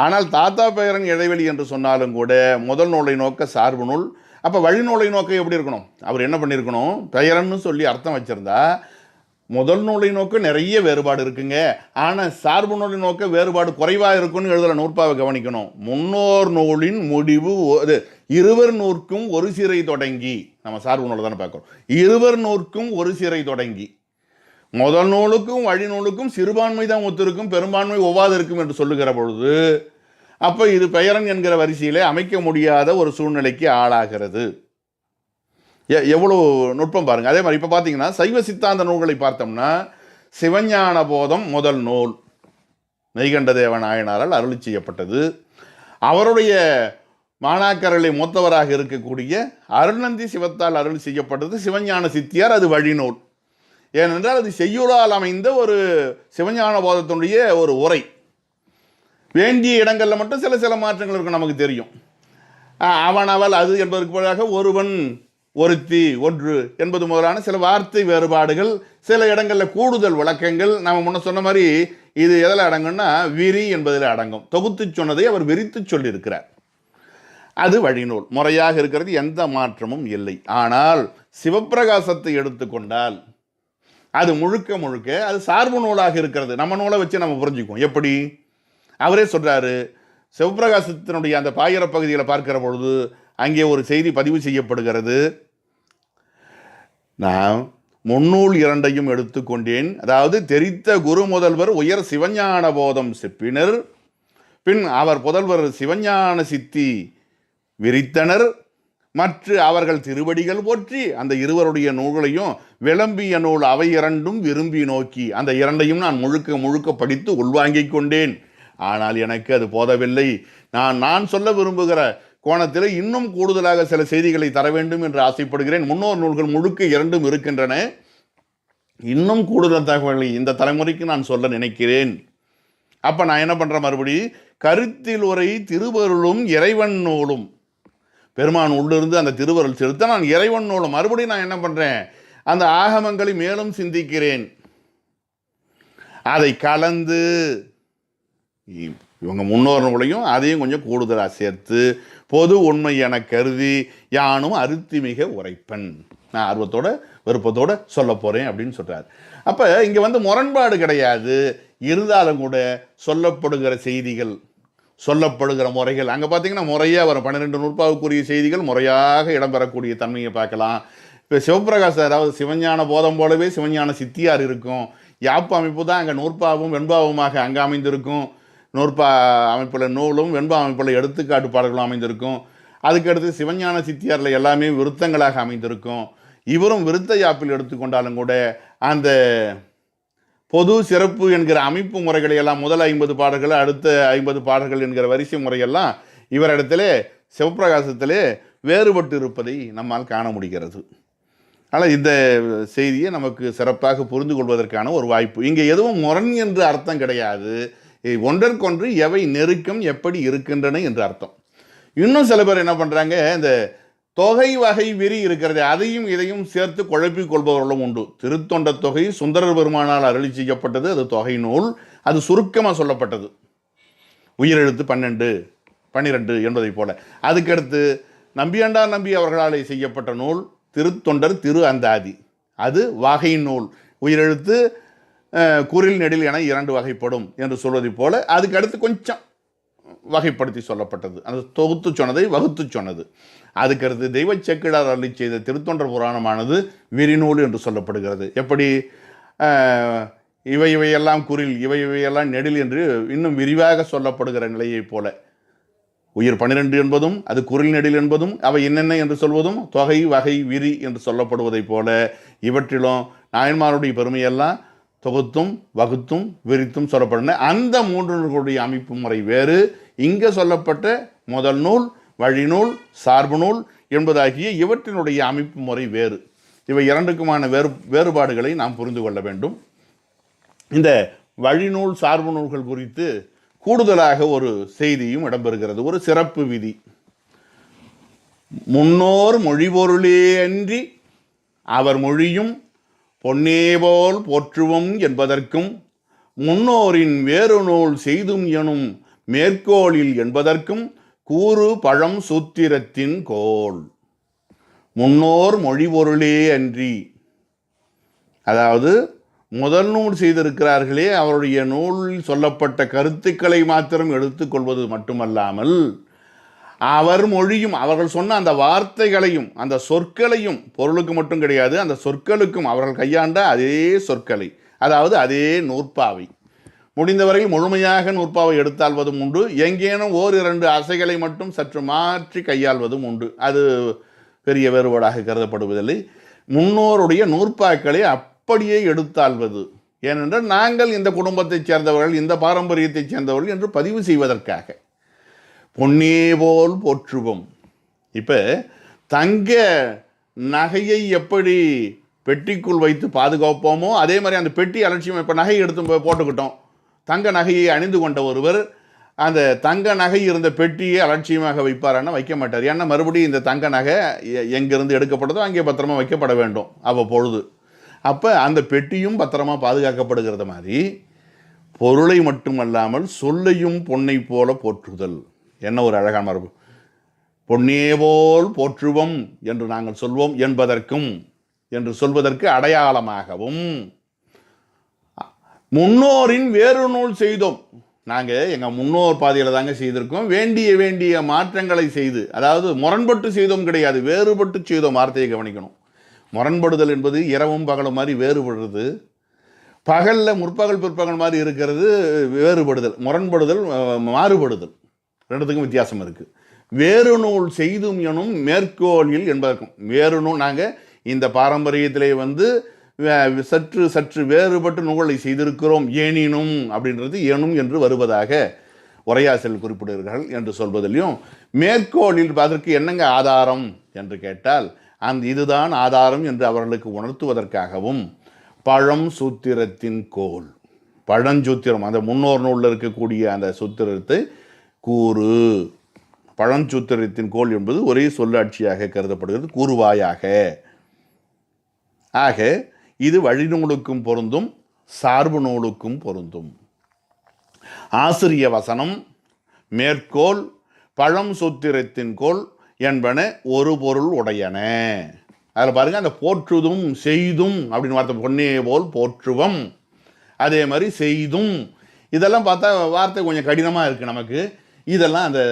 ஆனால் தாத்தா பேரன் இடைவெளி என்று சொன்னாலும் கூட முதல் நூலை நோக்க சார்பு நூல். அப்போ வழிநூலை நோக்க எப்படி இருக்கணும்? அவர் என்ன பண்ணியிருக்கணும்? பெயரன்னு சொல்லி அர்த்தம் வச்சிருந்தா முதல் நூலை நோக்க நிறைய வேறுபாடு இருக்குங்க, ஆனால் சார்பு நூலை நோக்க வேறுபாடு குறைவாக இருக்குன்னு எழுதுகிற நூற்பாவை கவனிக்கணும். முன்னோர் நூலின் முடிவு இருவர் நூற்கும் ஒரு சிறை தொடங்கி, நம்ம சார்பு நூலை தானே பார்க்குறோம். இருவர் நூற்கும் ஒரு சிறை தொடங்கி, முதல் நூலுக்கும் வழி நூலுக்கும் சிறுபான்மை தான் ஒத்திருக்கும், பெரும்பான்மை ஒவ்வாது இருக்கும் என்று சொல்லுகிற பொழுது அப்போ இது பெயரன் என்கிற வரிசையிலே அமைக்க முடியாத ஒரு சூழ்நிலைக்கு ஆளாகிறது. எவ்வளோ நுட்பம் பாருங்கள். அதே மாதிரி இப்போ பார்த்தீங்கன்னா சைவ சித்தாந்த நூல்களை பார்த்தோம்னா சிவஞான போதம் முதல் நூல் மெய்கண்டதேவ நாயனாரால் அருளி செய்யப்பட்டது. அவருடைய மாணாக்கர்களை மூத்தவராக இருக்கக்கூடிய அருள்நந்தி சிவத்தால் அருள் செய்யப்பட்டது சிவஞான சித்தியார், அது வழிநூல். ஏனென்றால் அது செய்யுளால் அமைந்த ஒரு சிவஞான போதத்தினுடைய ஒரு உரை. வேண்டிய இடங்களில் மட்டும் சில சில மாற்றங்கள் இருக்கும், நமக்கு தெரியும். அவன் அவள் அது என்பதற்கு பதிலாக ஒருவன் ஒருத்தி ஒன்று என்பது முதலான சில வார்த்தை வேறுபாடுகள், சில இடங்களில் கூடுதல் விளக்கங்கள். நம்ம முன்ன சொன்ன மாதிரி இது எதில் அடங்கும்னா விரி என்பதில் அடங்கும். தொகுத்து சொன்னதை அவர் விரித்து சொல்லியிருக்கிறார். அது வழிநூல் முறையாக இருக்கிறது, எந்த மாற்றமும் இல்லை. ஆனால் சிவப்பிரகாசத்தை எடுத்துக்கொண்டால் அது முழுக்க முழுக்க அது சார்பு நூலாக இருக்கிறது. நம்ம நூலை வச்சு நம்ம புரிஞ்சுக்குவோம். எப்படி? அவரே சொல்கிறாரு, சிவப்பிரகாசத்தினுடைய அந்த பாயிர பகுதியில் பார்க்கிற பொழுது அங்கே ஒரு செய்தி பதிவு செய்யப்படுகிறது. நான் முன்னூல் இரண்டையும் எடுத்துக்கொண்டேன். அதாவது தெரித்த குரு முதல்வர் உயர் சிவஞான போதம் செப்பினர், பின் அவர் புதல்வர் சிவஞான சித்தி விரித்தனர், மற்ற அவர்கள் திருவடிகள் போற்றி அந்த இருவருடைய நூல்களையும் விளம்பிய நூல் அவை இரண்டும் விரும்பி நோக்கி அந்த இரண்டையும் நான் முழுக்க முழுக்க படித்து உள்வாங்கிக் கொண்டேன். ஆனால் எனக்கு அது போதவில்லை. நான் சொல்ல விரும்புகிற கோணத்தில் இன்னும் கூடுதலாக சில செய்திகளை தர வேண்டும் என்று ஆசைப்படுகிறேன். முன்னோர் நூல்கள் முழுக்க இரண்டும் இருக்கின்றன. இன்னும் கூடுதல் தகவல்களை இந்த தலைமுறைக்கு நான் சொல்ல நினைக்கிறேன். அப்போ நான் என்ன பண்ணுறேன்? மறுபடி கருத்தில் உரை திருவருளும் இறைவன் நூலும், பெருமான் உள்ளிருந்து அந்த திருவருள் செலுத்த நான் இறைவன் நூலும் மறுபடியும் நான் என்ன பண்ணுறேன்? அந்த ஆகமங்களை மேலும் சிந்திக்கிறேன். அதை கலந்து இவங்க முன்னோர் நூலையும் அதையும் கொஞ்சம் கூடுதலாக சேர்த்து பொது உண்மை என கருதி யானும் அருத்தி மிக உரைப்பன், நான் ஆர்வத்தோட விருப்பத்தோட சொல்ல போகிறேன் அப்படின்னு சொல்கிறார். அப்போ இங்கே முரண்பாடு கிடையாது. இருந்தாலும் கூட சொல்லப்படுகிற செய்திகள், சொல்லப்படுகிற முறைகள் அங்கே பார்த்தீங்கன்னா முறையாக வரும். 12 நூற்பாவுக்குரிய செய்திகள் முறையாக இடம்பெறக்கூடிய தன்மையை பார்க்கலாம். இப்போ சிவப்பிரகாசம், அதாவது சிவஞான போதம் போலவே சிவஞான சித்தியார் இருக்கும். யாப்பு அமைப்பு தான் அங்கே நூற்பாவும் வெண்பாவுமாக அங்கே அமைந்திருக்கும். நூற்பா அமைப்பில் நூலும் வெண்பா அமைப்பில் எடுத்துக்காட்டு பாடல்களும் அமைந்திருக்கும். அதுக்கடுத்து சிவஞான சித்தியாரில் எல்லாமே விருத்தங்களாக அமைந்திருக்கும். இவரும் விருத்த யாப்பில் எடுத்துக்கொண்டாலும் கூட அந்த பொது சிறப்பு என்கிற அமைப்பு முறைகளை எல்லாம் முதல் 50 பாடல்கள் அடுத்த 50 பாடல்கள் என்கிற வரிசை முறையெல்லாம் இவரிடத்திலே சிவப்பிரகாசத்திலே வேறுபட்டு இருப்பதை நம்மால் காண முடிகிறது. ஆனால் இந்த செய்தியை நமக்கு சிறப்பாக புரிந்து கொள்வதற்கான ஒரு வாய்ப்பு. இங்கே எதுவும் முரண் என்று அர்த்தம் கிடையாது. ஒன்றற்கொன்று எவை நெருக்கம் எப்படி இருக்கின்றன என்று அர்த்தம். இன்னும் சில பேர் என்ன பண்ணுறாங்க, இந்த தொகை வகை விரி இருக்கிறது அதையும் இதையும் சேர்த்து குழப்பிக் கொள்பவர்களும் உண்டு. திருத்தொண்ட தொகை சுந்தரர் பெருமானால் அருளி செய்யப்பட்டது, அது தொகை நூல். அது சுருக்கமாக சொல்லப்பட்டது, உயிரெழுத்து 12 12 என்பதை போல. அதுக்கடுத்து நம்பியாண்டார் நம்பி அவர்களால் செய்யப்பட்ட நூல் திருத்தொண்டர் திரு அந்தாதி, அது வகை நூல். உயிரெழுத்து குரில் நெடில் என 2 வகைப்படும் என்று சொல்வதை போல அதுக்கு அடுத்து கொஞ்சம் வகைப்படுத்தி சொல்லப்பட்டது. அந்த தொகுத்து சொன்னதை வகுத்து சொன்னது. அதுக்கடுத்து தெய்வ செக்கிழார் அருளி செய்த திருத்தொண்டர் புராணமானது விரிநூல் என்று சொல்லப்படுகிறது. எப்படி இவையெல்லாம் குறில், இவையெல்லாம் நெடில் என்று இன்னும் விரிவாக சொல்லப்படுகிற நிலையைப் போல உயிர் 12 என்பதும் அது குறில் நெடில் என்பதும் அவை என்னென்ன என்று சொல்வதும் தொகை வகை விரி என்று சொல்லப்படுவதைப் போல இவற்றிலும் நாயன்மாருடைய பெருமையெல்லாம் தொகுத்தும் வகுத்தும் விரித்தும் சொல்லப்படும். அந்த 3 நூல்களுடைய அமைப்பு முறை வேறு. இங்கே சொல்லப்பட்ட முதல் நூல், வழிநூல், சார்பு நூல் என்பதாகிய இவற்றினுடைய அமைப்பு முறை வேறு. இவை இரண்டுக்குமான வேறுபாடுகளை நாம் புரிந்து கொள்ள வேண்டும். இந்த வழிநூல் சார்பு நூல்கள் குறித்து கூடுதலாக ஒரு செய்தியும் இடம்பெறுகிறது. ஒரு சிறப்பு விதி: முன்னோர் மொழிபொருளே அன்றி அவர் மொழியும் பொன்னேபோல் போற்றுவோம் என்பதற்கும், முன்னோரின் வேறு நூல் செய்தும் எனும் மேற்கோளில் என்பதற்கும் கூறு பழம் சூத்திரத்தின் கோள். முன்னோர் மொழிபொருளே அன்றி, அதாவது முதல் நூல் செய்திருக்கிறார்களே அவருடைய நூலில் சொல்லப்பட்ட கருத்துக்களை மாத்திரம் எடுத்துக்கொள்வது மட்டுமல்லாமல் அவர் மொழியும், அவர்கள் சொன்ன அந்த வார்த்தைகளையும் அந்த சொற்களையும், பொருளுக்கு மட்டும் கிடையாது, அந்த சொற்களுக்கும் அவர்கள் கையாண்ட அதே சொற்களை, அதாவது அதே நூற்பாவை முடிந்தவரையில் முழுமையாக நூற்பாவை எடுத்தாள்வதும் உண்டு. எங்கேனும் ஓரிரண்டு அசைகளை மட்டும் சற்று மாற்றி கையாள்வதும் உண்டு. அது பெரிய வேறுபாடாக கருதப்படுவதில்லை. முன்னோருடைய நூற்பாக்களை அப்படியே எடுத்தாள்வது. ஏனென்றால் நாங்கள் இந்த குடும்பத்தைச் சேர்ந்தவர்கள், இந்த பாரம்பரியத்தைச் சேர்ந்தவர்கள் என்று பதிவு செய்வதற்காக. பொன்னே போல் போற்றுவோம். இப்போ தங்க நகையை எப்படி பெட்டிக்குள் வைத்து பாதுகாப்போமோ அதே மாதிரி அந்த பெட்டி அலட்சியம். இப்போ நகை எடுத்து போட்டுக்கிட்டோம், தங்க நகையை அணிந்து கொண்ட ஒருவர் அந்த தங்க நகை இருந்த பெட்டியை அலட்சியமாக வைப்பாரான்னா வைக்க மாட்டார். ஏன்னா மறுபடியும் இந்த தங்க நகை எங்கிருந்து எடுக்கப்பட்டதோ அங்கே பத்திரமா வைக்கப்பட வேண்டும் அவ்வப்பொழுது. அப்போ அந்த பெட்டியும் பத்திரமா பாதுகாக்கப்படுகிறது மாதிரி பொருளை மட்டுமல்லாமல் சொல்லையும் பொன்னை போல போற்றுதல். என்ன ஒரு அழகான மரபு! பொன்னே போல் போற்றுவோம் என்று நாங்கள் சொல்வோம் என்பதற்கும் என்று சொல்வதற்கு அடையாளமாகவும், முன்னோரின் வேறு நூல் செய்தோம், நாங்கள் எங்கள் முன்னோர் பாதையில் தாங்க செய்திருக்கோம், வேண்டிய மாற்றங்களை செய்து, அதாவது முரண்பட்டு செய்தோம் கிடையாது, வேறுபட்டு செய்தோம். வார்த்தையை கவனிக்கணும். முரண்படுதல் என்பது இரவும் பகலும் மாதிரி வேறுபடுறது, பகலில் முற்பகல் பிற்பகல் மாதிரி இருக்கிறது வேறுபடுதல், முரண்படுதல் மாறுபடுதல், ரெண்டுத்துக்கும் வித்தியாசம் இருக்குது. வேறு நூல் செய்தும் எனும் மேற்கோளில் என்பதற்கும், வேறு நூல் நாங்கள் இந்த பாரம்பரியத்திலே சற்று வேறுபட்டு நூல்களை செய்திருக்கிறோம், ஏனினும் அப்படின்றது ஏனும் என்று வருவதாக உரையாசிரியர் குறிப்பிடுகிறார்கள் என்று சொல்வதிலையும், மேற்கோளில் அதற்கு என்னங்க ஆதாரம் என்று கேட்டால் இதுதான் ஆதாரம் என்று அவர்களுக்கு உணர்த்துவதற்காகவும் பழம் சூத்திரத்தின் கோல், பழஞ்சூத்திரம், அந்த முன்னோர் நூலில் இருக்கக்கூடிய அந்த சூத்திரத்தை கூறு, பழஞ்சூத்திரத்தின் கோல் என்பது ஒரே சொல்லாட்சியாக கருதப்படுகிறது, கூறுவாயாக. ஆக இது வழிநூலுக்கும் பொருந்தும், சார்பு நூலுக்கும் பொருந்தும். ஆசிரிய வசனம், மேற்கோள், பழம் சூத்திரத்தின் கோல் என்பன ஒரு பொருள் உடையன. அதில் பாருங்க, அந்த போற்றுதும் செய்தும் அப்படின்னு வார்த்தை, பொன்னே போல் போற்றுவோம், அதே மாதிரி செய்தும், இதெல்லாம் பார்த்தா வார்த்தை கொஞ்சம் கடினமாக இருக்குது நமக்கு. இதெல்லாம் அந்த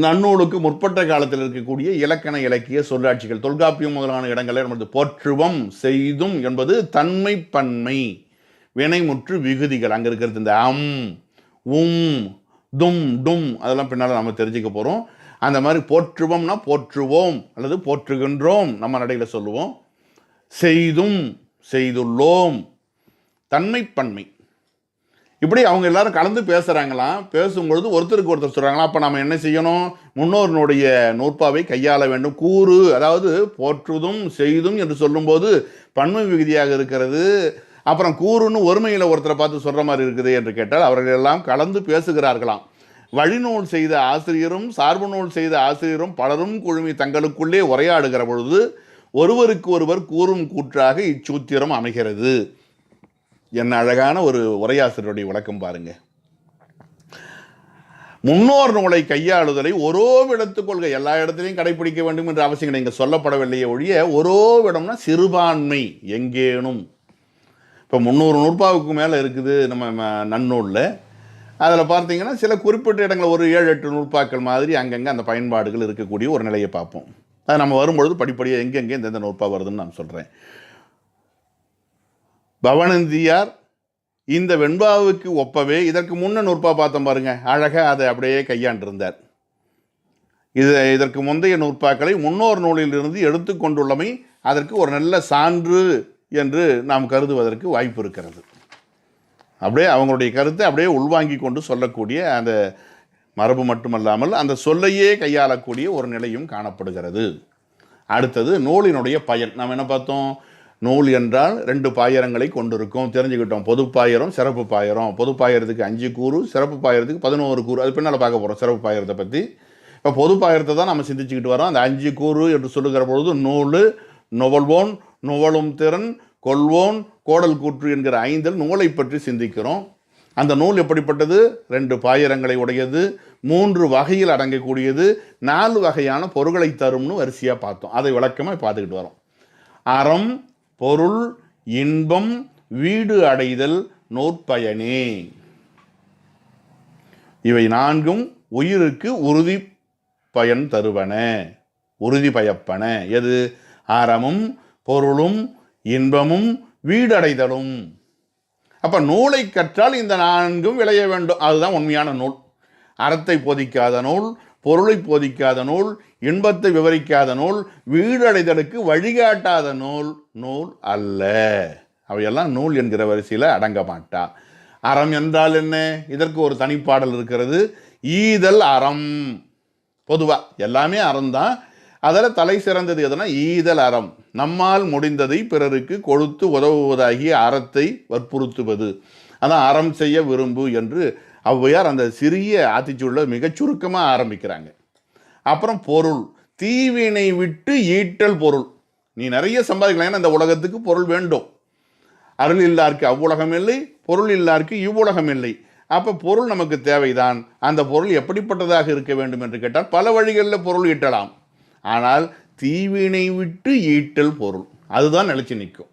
நன்னூலுக்கு முற்பட்ட காலத்தில் இருக்கக்கூடிய இலக்கண இலக்கிய சொல்லாட்சிகள், தொல்காப்பியம் முதலான இடங்களில் நமது போற்றுவம் செய்தும் என்பது தன்மை பன்மை வினைமுற்று விகுதிகள். அங்கே இருக்கிறது இந்த அம் தும் டும் அதெல்லாம் பின்னால் நம்ம தெரிஞ்சுக்க போகிறோம். அந்த மாதிரி போற்றுவோம்னா போற்றுவோம் அல்லது போற்றுகின்றோம் நம்ம நடையில் சொல்லுவோம். செய்தும் செய்துள்ளோம், தன்மை பன்மை. இப்படி அவங்க எல்லாரும் கலந்து பேசுகிறாங்களாம். பேசும்பொழுது ஒருத்தருக்கு ஒருத்தர் சொல்கிறாங்களாம், அப்போ நம்ம என்ன செய்யணும்? முன்னோர்களுடைய நூற்பாவை கையாள வேண்டும். கூறு, அதாவது போற்றுதும் செய்தும் என்று சொல்லும்போது பன்மை விகுதியாக இருக்கிறது. அப்புறம் கூறுன்னு ஒருமையில் ஒருத்தரை பார்த்து சொல்கிற மாதிரி இருக்குது என்று கேட்டால் அவர்கள் எல்லாம் கலந்து பேசுகிறார்களாம். வழிநூல் செய்த ஆசிரியரும் சார்பு நூல் செய்த ஆசிரியரும் பலரும் குழுமி தங்களுக்குள்ளே உரையாடுகிற பொழுது ஒருவருக்கு ஒருவர் கூறும் கூற்றாக இச்சூத்திரம் அமைகிறது. என்ன அழகான ஒரு உரையாசிரியருடைய விளக்கம் பாருங்க. முன்னோர் நூலை கையாளுதலை ஓரோவிடத்து கொள்கை, எல்லா இடத்திலையும் கடைபிடிக்க வேண்டும் என்ற அவசியம் இங்கே சொல்லப்படவில்லையே ஒழிய, ஓரோவிடம்னா சிறுபான்மை எங்கேனும். இப்போ 300 நூற்பாவுக்கு மேலே இருக்குது நம்ம நன்னூலில். அதில் பார்த்தீங்கன்னா சில குறிப்பிட்ட இடங்கள் ஒரு 7-8 நூற்பாக்கள் மாதிரி அங்கங்கே அந்த பயன்பாடுகள் இருக்கக்கூடிய ஒரு நிலையை பார்ப்போம். அது நம்ம வரும்பொழுது படிப்படியாக எங்கெங்கே எந்தெந்த நூற்பா வருதுன்னு நான் சொல்கிறேன். பவனந்தியார் இந்த வெண்பாவுக்கு ஒப்பவே இதற்கு முன்ன நூற்பா பார்த்தோம் பாருங்க, அழகாக அதை அப்படியே கையாண்டிருந்தார். இதற்கு முந்தைய நூற்பாக்களை முன்னோர் நூலிலிருந்து எடுத்துக்கொண்டுள்ளமை அதற்கு ஒரு நல்ல சான்று என்று நாம் கருதுவதற்கு வாய்ப்பு இருக்கிறது. அப்படியே அவங்களுடைய கருத்தை அப்படியே உள்வாங்கி கொண்டு சொல்லக்கூடிய அந்த மரபு மட்டுமல்லாமல் அந்த சொல்லையே கையாளக்கூடிய ஒரு நிலையும் காணப்படுகிறது. அடுத்தது நூலினுடைய பயன். நாம் என்ன பார்த்தோம்? நூல் என்றால் 2 பாயிரங்களை கொண்டிருக்கும், தெரிஞ்சுக்கிட்டோம். பொது பாயிரம், சிறப்பு பாயிரம். பொது பாயிரத்துக்கு 5 கூறு, சிறப்பு பாயிரத்துக்கு 11 கூறு. அது பின்னால் பார்க்க போகிறோம் சிறப்பு பாயிரத்தை பற்றி. இப்போ பொது பாயிரத்தை தான் நம்ம சிந்திச்சுக்கிட்டு வரோம். அந்த 5 கூறு என்று சொல்லுகிற பொழுது நூல், நுவல்வோன், நுவலும் திறன், கொள்வோன், கோடல் கூற்று என்கிற 5 நூலை பற்றி சிந்திக்கிறோம். அந்த நூல் எப்படிப்பட்டது? 2 பாயிரங்களை உடையது, 3 வகையில் அடங்கக்கூடியது, 4 வகையான பொருள்களை தரும்னு வரிசையாக பார்த்தோம். அதை விளக்கமாக பார்த்துக்கிட்டு வரோம். அறம், பொருள், இன்பம், வீடு அடைதல் நூற்பயனே. இவை 4ம் உயிருக்கு உறுதி பயன் தருவன, உறுதி பயப்பன. எது? அறமும் பொருளும் இன்பமும் வீடடைதலும். அப்போ நூலை கற்றால் இந்த 4ம் விளைய வேண்டும். அதுதான் உண்மையான நூல். அறத்தை போதிக்காத நூல், பொருளை போதிக்காத நூல், இன்பத்தை விவரிக்காத நூல், வீடடைதலுக்கு வழிகாட்டாத நூல் நூல் அல்ல. அவையெல்லாம் நூல் என்கிற வரிசையில் அடங்க மாட்டா. அறம் என்றால் என்ன? இதற்கு ஒரு தனிப்பாடல் இருக்கிறது. ஈதல் அறம். பொதுவாக எல்லாமே அறம்தான். அதில் தலை சிறந்தது எதுனா ஈதல் அறம். நம்மால் முடிந்ததை பிறருக்கு கொடுத்து உதவுவதாகிய அறத்தை வற்புறுத்துவது. அதான் அறம் செய்ய விரும்பு என்று ஔவையார் அந்த சிறிய ஆத்திச்சூழலை மிகச் சுருக்கமாக ஆரம்பிக்கிறாங்க. அப்புறம் பொருள், தீவினை விட்டு ஈட்டல் பொருள். நீ நிறைய சம்பாதிக்கலாம், ஏன்னா இந்த உலகத்துக்கு பொருள் வேண்டும். அருள் இல்லாருக்கு அவ்வுலகம் இல்லை, பொருள் இல்லாருக்கு இவ்வுலகம் இல்லை. அப்போ பொருள் நமக்கு தேவைதான். அந்த பொருள் எப்படிப்பட்டதாக இருக்க வேண்டும் என்று கேட்டால் பல வழிகளில் பொருள் ஈட்டலாம். ஆனால் தீவினை விட்டு ஈட்டல் பொருள் அதுதான் நிலைச்சி நிற்கும்.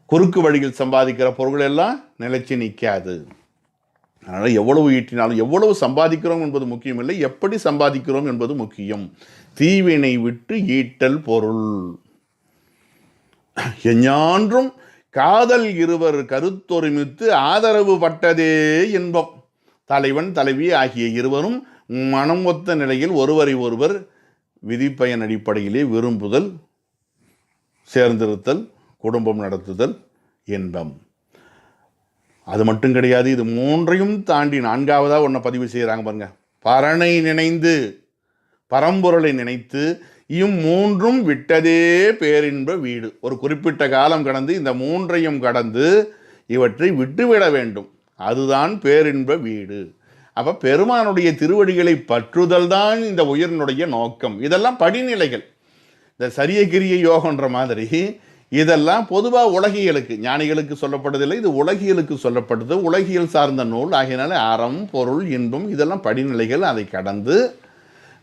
குறுக்கு வழியில் சம்பாதிக்கிற பொருள் எல்லாம் நிலைச்சி நிற்காது. அதனால் எவ்வளவு ஈட்டினாலும் எவ்வளவு சம்பாதிக்கிறோம் என்பது முக்கியம் இல்லை, எப்படி சம்பாதிக்கிறோம் என்பது முக்கியம். தீவினை விட்டு ஈட்டல் பொருள். எஞ்ஞான்றும் காதல் இருவர் கருத்தொருமித்து ஆதரவு பட்டதே இன்பம். தலைவன் தலைவி ஆகிய இருவரும் மனம் ஒத்த நிலையில் ஒருவரை ஒருவர் விதிப்பயன் அடிப்படையிலே விரும்புதல், சேர்ந்திருத்தல், குடும்பம் நடத்துதல் இன்பம். அது மட்டும் கிடையாது, இது 3ஐயும் தாண்டி 4வதாக ஒன்றை பதிவு செய்கிறாங்க பாருங்க. பரனை நினைந்து, பரம்பொருளை நினைத்து, 3ம் விட்டதே பேரின்ப வீடு. ஒரு குறிப்பிட்ட காலம் கடந்து இந்த 3ஐயும் கடந்து இவற்றை விட்டுவிட வேண்டும். அதுதான் பேரின்ப வீடு. அப்போ பெருமானுடைய திருவடிகளை பற்றுதல் தான் இந்த உயிரினுடைய நோக்கம். இதெல்லாம் படிநிலைகள். இந்த சரிய கிரிய யோகன்ற மாதிரி இதெல்லாம் பொதுவாக உலகியலுக்கு, ஞானிகளுக்கு சொல்லப்படுதில்லை, இது உலகியலுக்கு சொல்லப்படுது. உலகியல் சார்ந்த நூல் ஆகியனால அறம், பொருள், இன்பம் இதெல்லாம் படிநிலைகள். அதை கடந்து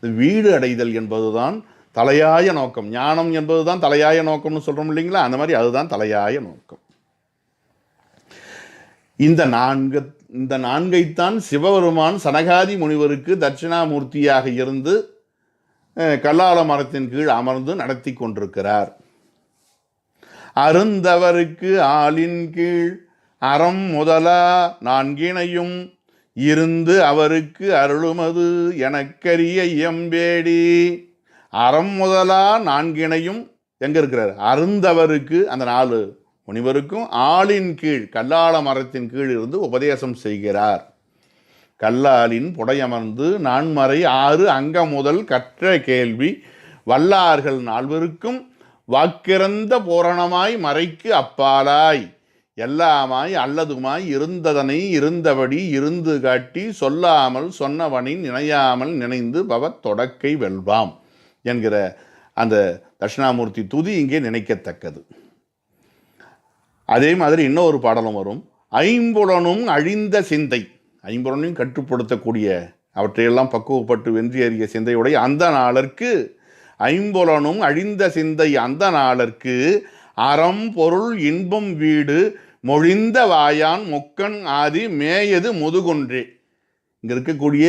வீடு அடைதல் என்பதுதான் தலையாய நோக்கம். ஞானம் என்பதுதான் தலையாய நோக்கம்னு சொல்கிறோம் இல்லைங்களா? அந்த மாதிரி அதுதான் தலையாய நோக்கம். இந்த நான்கைத்தான் சிவபெருமான் சனகாதி முனிவருக்கு தட்சிணாமூர்த்தியாக இருந்து கல்லால மரத்தின் கீழ் அமர்ந்து நடத்தி கொண்டிருக்கிறார். அருந்தவருக்கு ஆளின் கீழ் அறம் முதலா 4னையும் இருந்து அவருக்கு அருளுமது எனக்கரிய எம்பேடி. அறம் முதலா 4னையும் எங்கே இருக்கிறார்? அருந்தவருக்கு, அந்த 4 முனிவருக்கும் ஆளின் கீழ் கல்லால மரத்தின் கீழ் இருந்து உபதேசம் செய்கிறார். கல்லாலின் புடையமர்ந்து 4மறை 6 அங்க முதல் கற்ற கேள்வி வல்லார்கள் 4வருக்கும் வாக்கிறந்த பூரணமாய் மறைக்கு அப்பாலாய் எல்லாமாய் அல்லதுமாய் இருந்ததனை இருந்தபடி இருந்து காட்டி சொல்லாமல் சொன்னவனின் நினையாமல் நினைந்து பவத் தொடக்கை வெல்வாம் என்கிற அந்த தட்சிணாமூர்த்தி துதி இங்கே நினைக்கத்தக்கது. அதே மாதிரி இன்னொரு பாடலும் வரும். 5புலனும் அழிந்த சிந்தை. 5புலனையும் கட்டுப்படுத்தக்கூடிய, அவற்றையெல்லாம் பக்குவப்பட்டு வென்றியறிய சிந்தையுடைய அந்த நாளற்கு, 5புலனும் அழிந்த சிந்தை அந்த நாளற்கு அறம் பொருள் இன்பம் வீடு மொழிந்த வாயான் முக்கன் ஆதி மேயது முதுகொன்றே. இங்கே இருக்கக்கூடிய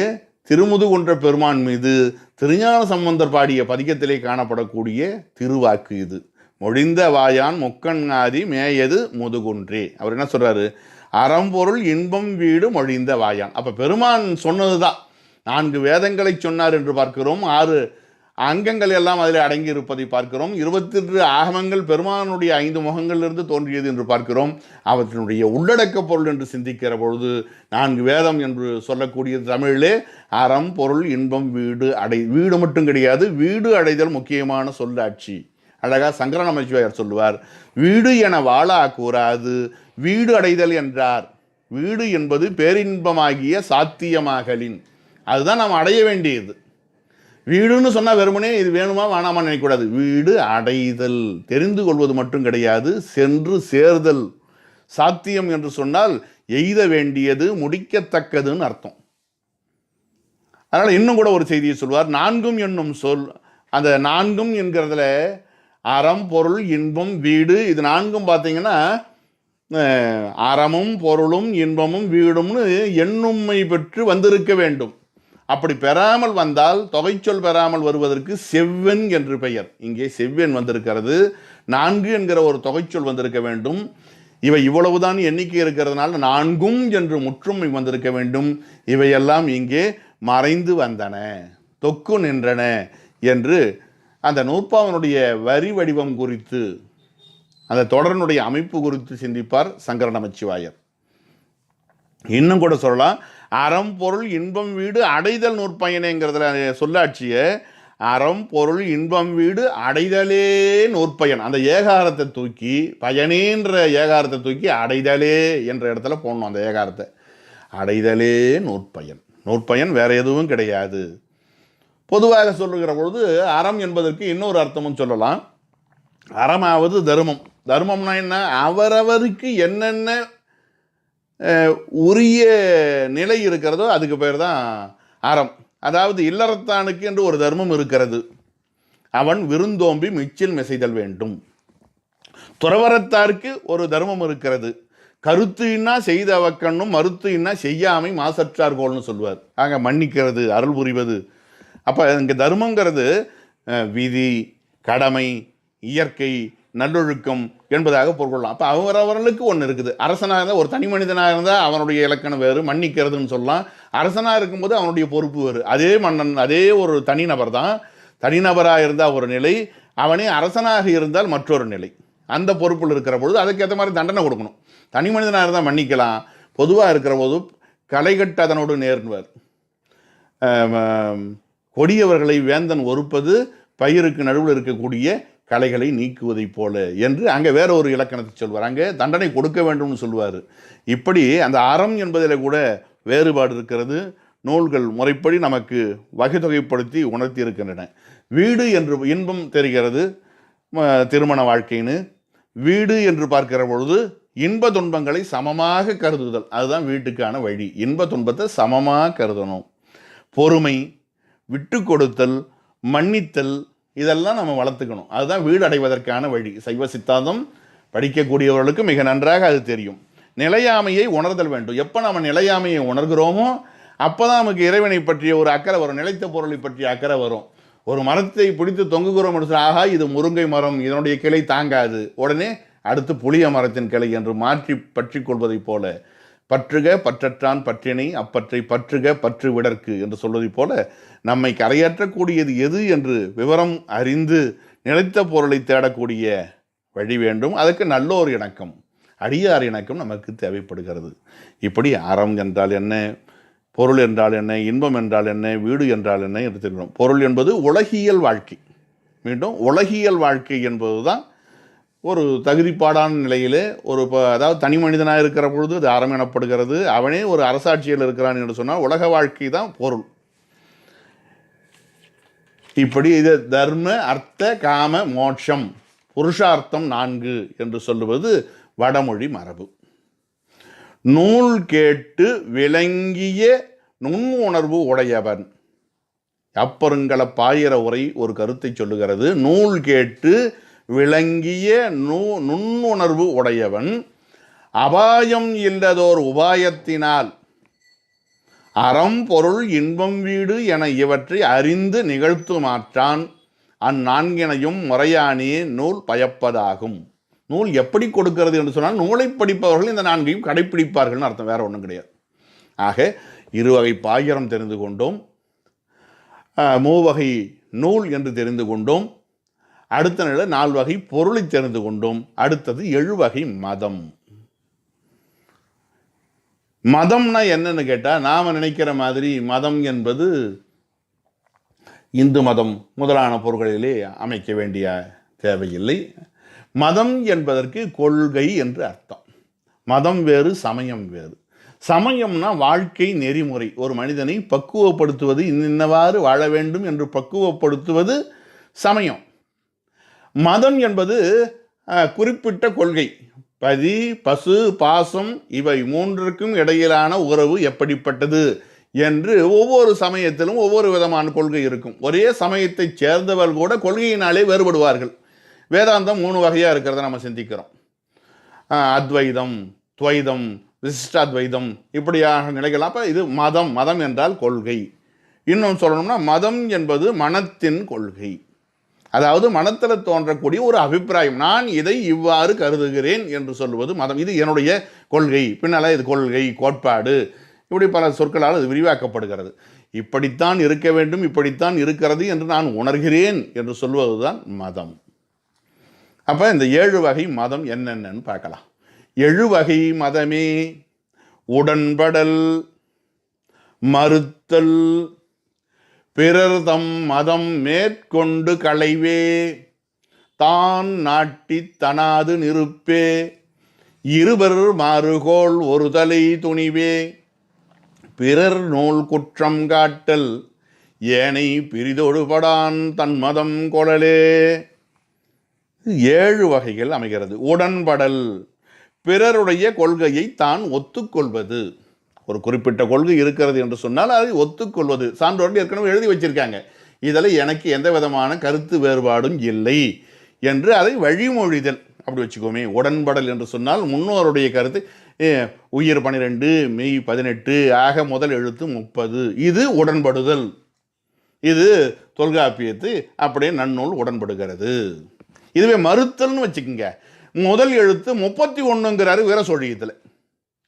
திருமுதுகொன்ற பெருமான் மீது திருஞான சம்பந்தர் பாடிய பதிகத்திலே காணப்படக்கூடிய திருவாக்கு இது. மொழிந்த வாயான் முக்கண்ணாதி மேயது முதுகுன்றே. அவர் என்ன சொல்றாரு? அறம்பொருள் இன்பம் வீடு மொழிந்த வாயான். அப்ப பெருமான் சொன்னதுதான். 4 வேதங்களை சொன்னார் என்று பார்க்கிறோம். 6 அங்கங்கள் எல்லாம் அதில் அடங்கி இருப்பதை பார்க்கிறோம். 22 ஆகமங்கள் பெருமானுடைய 5 முகங்களிலிருந்து தோன்றியது என்று பார்க்கிறோம். அவற்றினுடைய உள்ளடக்க பொருள் என்று சிந்திக்கிற பொழுது 4 வேதம் என்று சொல்லக்கூடியது தமிழிலே அறம் பொருள் இன்பம் வீடு வீடு மட்டும் கிடையாது, வீடு அடைதல் முக்கியமான சொல்லாட்சி. அழகா சங்கர நமச்சிவாயர் சொல்லுவார், வீடு என வாழா கூறாது வீடு அடைதல் என்றார். வீடு என்பது பேரின்பமாகிய சாத்தியமாகலின், அதுதான் நாம் அடைய வேண்டியது. வீடுன்னு சொன்னால் வெறுமனே இது வேணுமா வேணாமா நினைக்கக்கூடாது. வீடு அடைதல் தெரிந்து கொள்வது மட்டும் கிடையாது, சென்று சேர்தல். சாத்தியம் என்று சொன்னால் எய்த வேண்டியது, முடிக்கத்தக்கதுன்னு அர்த்தம். அதனால் இன்னும் கூட ஒரு செய்தியை சொல்வார், 4 என்னும் சொல். அந்த 4 என்கிறதுல அறம் பொருள் இன்பம் வீடு, இது 4 பார்த்தீங்கன்னா அறமும் பொருளும் இன்பமும் வீடும்னு எண்ணும்மை பெற்று வந்திருக்க வேண்டும். அப்படி பெறாமல் வந்தால், தொகைச்சொல் பெறாமல் வருவதற்கு செவ்வெண் என்று பெயர். இங்கே செவ்வெண் வந்திருக்கிறது, 4 என்கிற ஒரு தொகைச்சொல் வந்திருக்க வேண்டும். இவை இவ்வளவுதான் எண்ணிக்கை இருக்கிறதுனால 4 என்று முற்றுமை வந்திருக்க வேண்டும். இவையெல்லாம் இங்கே மறைந்து வந்தன, தொக்கு நின்றன என்று அந்த நூற்பாவனுடைய வரி வடிவம் குறித்து, அந்த தொடரனுடைய அமைப்பு குறித்து சிந்திப்பார் சங்கர நமச்சிவாயர். இன்னும் கூட சொல்லலாம், அறம் பொருள் இன்பம் வீடு அடைதல் நூற்பயனேங்கிறதுல சொல்லாட்சிய அறம் பொருள் இன்பம் வீடு அடைதலே நூற்பயன். அந்த ஏகாரத்தை தூக்கி, பயனேன்ற ஏகாரத்தை தூக்கி அடைதலே என்ற இடத்துல போடணும். அந்த ஏகாரத்தை அடைதலே நூற்பயன். நூற்பயன் வேற எதுவும் கிடையாது. பொதுவாக சொல்லுகிற பொழுது அறம் என்பதற்கு இன்னொரு அர்த்தமும் சொல்லலாம். அறமாவது தர்மம். தர்மம்னா என்ன? அவரவருக்கு என்னென்ன உரிய நிலை இருக்கிறதோ அதுக்கு பேர் தான் அறம். அதாவது இல்லறத்தானுக்கு என்று ஒரு தர்மம் இருக்கிறது, அவன் விருந்தோம்பி மிச்சில் மிசைதல் வேண்டும். துறவரத்தாருக்கு ஒரு தர்மம் இருக்கிறது, கருத்து இன்னா செய்த அவக்கண்ணும் மறுத்து இன்னா செய்யாமை மாசற்றார் கோல்னு சொல்லுவார். ஆக மன்னிக்கிறது, அருள் புரிவது. அப்போ இங்கே தர்மங்கிறது விதி, கடமை, இயற்கை, நல்லொழுக்கம் என்பதாக பொருள்கொள்ளலாம். அப்போ அவரவர்களுக்கு ஒன்று இருக்குது. அரசனாக இருந்தால், ஒரு தனி மனிதனாக இருந்தால் அவனுடைய இலக்கணம் வேறு, மன்னிக்கிறதுன்னு சொல்லலாம். அரசனாக இருக்கும்போது அவனுடைய பொறுப்பு வேறு. அதே மன்னன், அதே ஒரு தனிநபர் தான். தனிநபராக இருந்தால் ஒரு நிலை, அவனே அரசனாக இருந்தால் மற்றொரு நிலை. அந்த பொறுப்பில் இருக்கிற பொழுது அதுக்கேற்ற மாதிரி தண்டனை கொடுக்கணும். தனி மனிதனாக இருந்தால் மன்னிக்கலாம். பொதுவாக இருக்கிற போது களைகட்டு அதனோடு நேர்ந்தவர். கொடியவர்களை வேந்தன் ஒருப்பது பயிருக்கு நடுவில் இருக்கக்கூடிய கலைகளை நீக்குவதை போல என்று அங்கே வேற ஒரு இலக்கணத்தை சொல்வார். அங்கே தண்டனை கொடுக்க வேண்டும்னு சொல்லுவார். இப்படி அந்த அறம் என்பதில் கூட வேறுபாடு இருக்கிறது. நூல்கள் முறைப்படி நமக்கு வகை தொகைப்படுத்தி உணர்த்தி இருக்கின்றன. வீடு என்று இன்பம் தெரிகிறது, திருமண வாழ்க்கைன்னு. வீடு என்று பார்க்கிற பொழுது இன்ப துன்பங்களை சமமாக கருதுதல், அதுதான் வீட்டுக்கான வழி. இன்ப துன்பத்தை சமமாக கருதணும். பொறுமை, விட்டு கொடுத்தல், மன்னித்தல், இதெல்லாம் நம்ம வளர்த்துக்கணும். அதுதான் வீடு அடைவதற்கான வழி. சைவ சித்தாந்தம் படிக்கக்கூடியவர்களுக்கு மிக நன்றாக அது தெரியும். நிலையாமையை உணர்தல் வேண்டும். எப்போ நம்ம நிலையாமையை உணர்கிறோமோ அப்போ தான் நமக்கு இறைவனை பற்றிய ஒரு அக்கறை வரும், நிலைத்த பொருளை பற்றிய அக்கறை வரும். ஒரு மரத்தை பிடித்து தொங்குகிறோம் என்று சொன்னால், ஆகா இது முருங்கை மரம், இதனுடைய கிளை தாங்காது, உடனே அடுத்து புளிய மரத்தின் கிளை என்று மாற்றி பற்றி கொள்வதைப் போல, பற்றுக பற்றற்றான் பற்றினை அப்பற்றை பற்றுக பற்று விடற்கு என்று சொல்வதைப் போல, நம்மை கரையேற்றக்கூடியது எது என்று விவரம் அறிந்து நிலைத்த பொருளை தேடக்கூடிய வழி வேண்டும். அதுக்கு நல்லோர் இணக்கம், அடியார் இணக்கம் நமக்கு தேவைப்படுகிறது. இப்படி அறம் என்றால் என்ன, பொருள் என்றால் என்ன, இன்பம் என்றால் என்ன, வீடு என்றால் என்ன என்று தெரிகிறோம். பொருள் என்பது உலகியல் வாழ்க்கை. மீண்டும் உலகியல் வாழ்க்கை என்பது தான் ஒரு தகுதிப்பாடான நிலையிலே ஒரு அதாவது தனி மனிதனாக இருக்கிற பொழுது அது அறம் எனப்படுகிறது. அவனே ஒரு அரசாட்சியில் இருக்கிறான் என்று சொன்னால் உலக வாழ்க்கை தான் பொருள். இப்படி இது தர்ம அர்த்த காம மோட்சம் புருஷார்த்தம் 4 என்று சொல்லுவது வடமொழி மரபு. நூல் கேட்டு விளங்கிய நுண்ணுணர்வு உடையவன். அப்பருங்கல பாயிர உரை ஒரு கருத்தை சொல்லுகிறது. நூல் கேட்டு விளங்கிய நுண்ணுணர்வு உடையவன் அபாயம் இல்லதோர் உபாயத்தினால் அறம் பொருள் இன்பம் வீடு என இவற்றை அறிந்து நிகழ்த்துமாற்றான் அந்நான்கினையும் முறையானே நூல் பயப்பதாகும். நூல் எப்படி கொடுக்கிறது என்று சொன்னால் நூலை படிப்பவர்கள் இந்த நான்கையும் கடைப்பிடிப்பார்கள்னு அர்த்தம், வேற ஒன்றும் கிடையாது. ஆக இருவகை பாயிரம் தெரிந்து கொண்டோம், மூவகை நூல் என்று தெரிந்து கொண்டோம், அடுத்த நிலை 4 வகை பொருளை தெரிந்து கொண்டோம். அடுத்தது 7 வகை மதம். மதம்னா என்னன்னு கேட்டால் நாம் நினைக்கிற மாதிரி மதம் என்பது இந்து மதம் முதலான பொருள்களிலே அமைக்க வேண்டிய தேவையில்லை. மதம் என்பதற்கு கொள்கை என்று அர்த்தம். மதம் வேறு, சமயம் வேறு. சமயம்னா வாழ்க்கை நெறிமுறை, ஒரு மனிதனை பக்குவப்படுத்துவது, இன்னவாறு வாழ வேண்டும் என்று பக்குவப்படுத்துவது சமயம். மதம் என்பது குறிப்பிட்ட கொள்கை. பதி, பசு, பாசம் இவை மூன்றுக்கும் இடையிலான உறவு எப்படிப்பட்டது என்று ஒவ்வொரு சமயத்திலும் ஒவ்வொரு விதமான கொள்கை இருக்கும். ஒரே சமயத்தை சேர்ந்தவர்கள் கூட கொள்கையினாலே வேறுபடுவார்கள். வேதாந்தம் 3 வகையாக இருக்கிறத நம்ம சிந்திக்கிறோம். அத்வைதம், துவைதம், விசிஷ்டாத்வைதம், இப்படியாக நிலைகள். அப்போ இது மதம். மதம் என்றால் கொள்கை. இன்னும் சொல்லணும்னா மதம் என்பது மனத்தின் கொள்கை. அதாவது மனத்தில் தோன்றக்கூடிய ஒரு அபிப்பிராயம். நான் இதை இவ்வாறு கருதுகிறேன் என்று சொல்வது மதம். இது என்னுடைய கொள்கை, பின்னால் இது கொள்கை, கோட்பாடு, இப்படி பல சொற்களால் அது விரிவாக்கப்படுகிறது. இப்படித்தான் இருக்க வேண்டும், இப்படித்தான் இருக்கிறது என்று நான் உணர்கிறேன் என்று சொல்வதுதான் மதம். அப்போ இந்த 7 வகை மதம் என்னென்னு பார்க்கலாம். 7 வகை மதமே உடன்படல், மறுத்தல், பிறர்தம் மதம் மேற்கொண்டு களைவே, தான் நாட்டி தனாது நிருப்பே, இருவர் மாறுகோள் ஒரு தலை துணிவே, பிறர் நூல் குற்றம் காட்டல், ஏனை பிரிதொடுபடான் தன் மதம் கொளலே. 7 வகைகள் அமைகிறது. உடன்படல், பிறருடைய கொள்கையை தான் ஒத்துக்கொள்வது. ஒரு குறிப்பிட்ட கொள்கை இருக்கிறது என்று சொன்னால் அதை ஒத்துக்கொள்வது. சான்றோர்கள் ஏற்கனவே எழுதி வச்சிருக்காங்க, இதில் எனக்கு எந்த விதமான கருத்து வேறுபாடும் இல்லை என்று அதை வழிமொழிதல். அப்படி வச்சுக்கோமே. உடன்படல் என்று சொன்னால் முன்னோருடைய கருத்து, உயிர் 12 மெய் 18 ஆக முதல் எழுத்து 30, இது உடன்படுதல். இது தொல்காப்பியத்து அப்படியே நன்னூல் உடன்படுகிறது. இதுவே மறுத்தல்னு வச்சுக்கோங்க. முதல் எழுத்து 31ங்கிறாரு வீரசோழியத்தில்,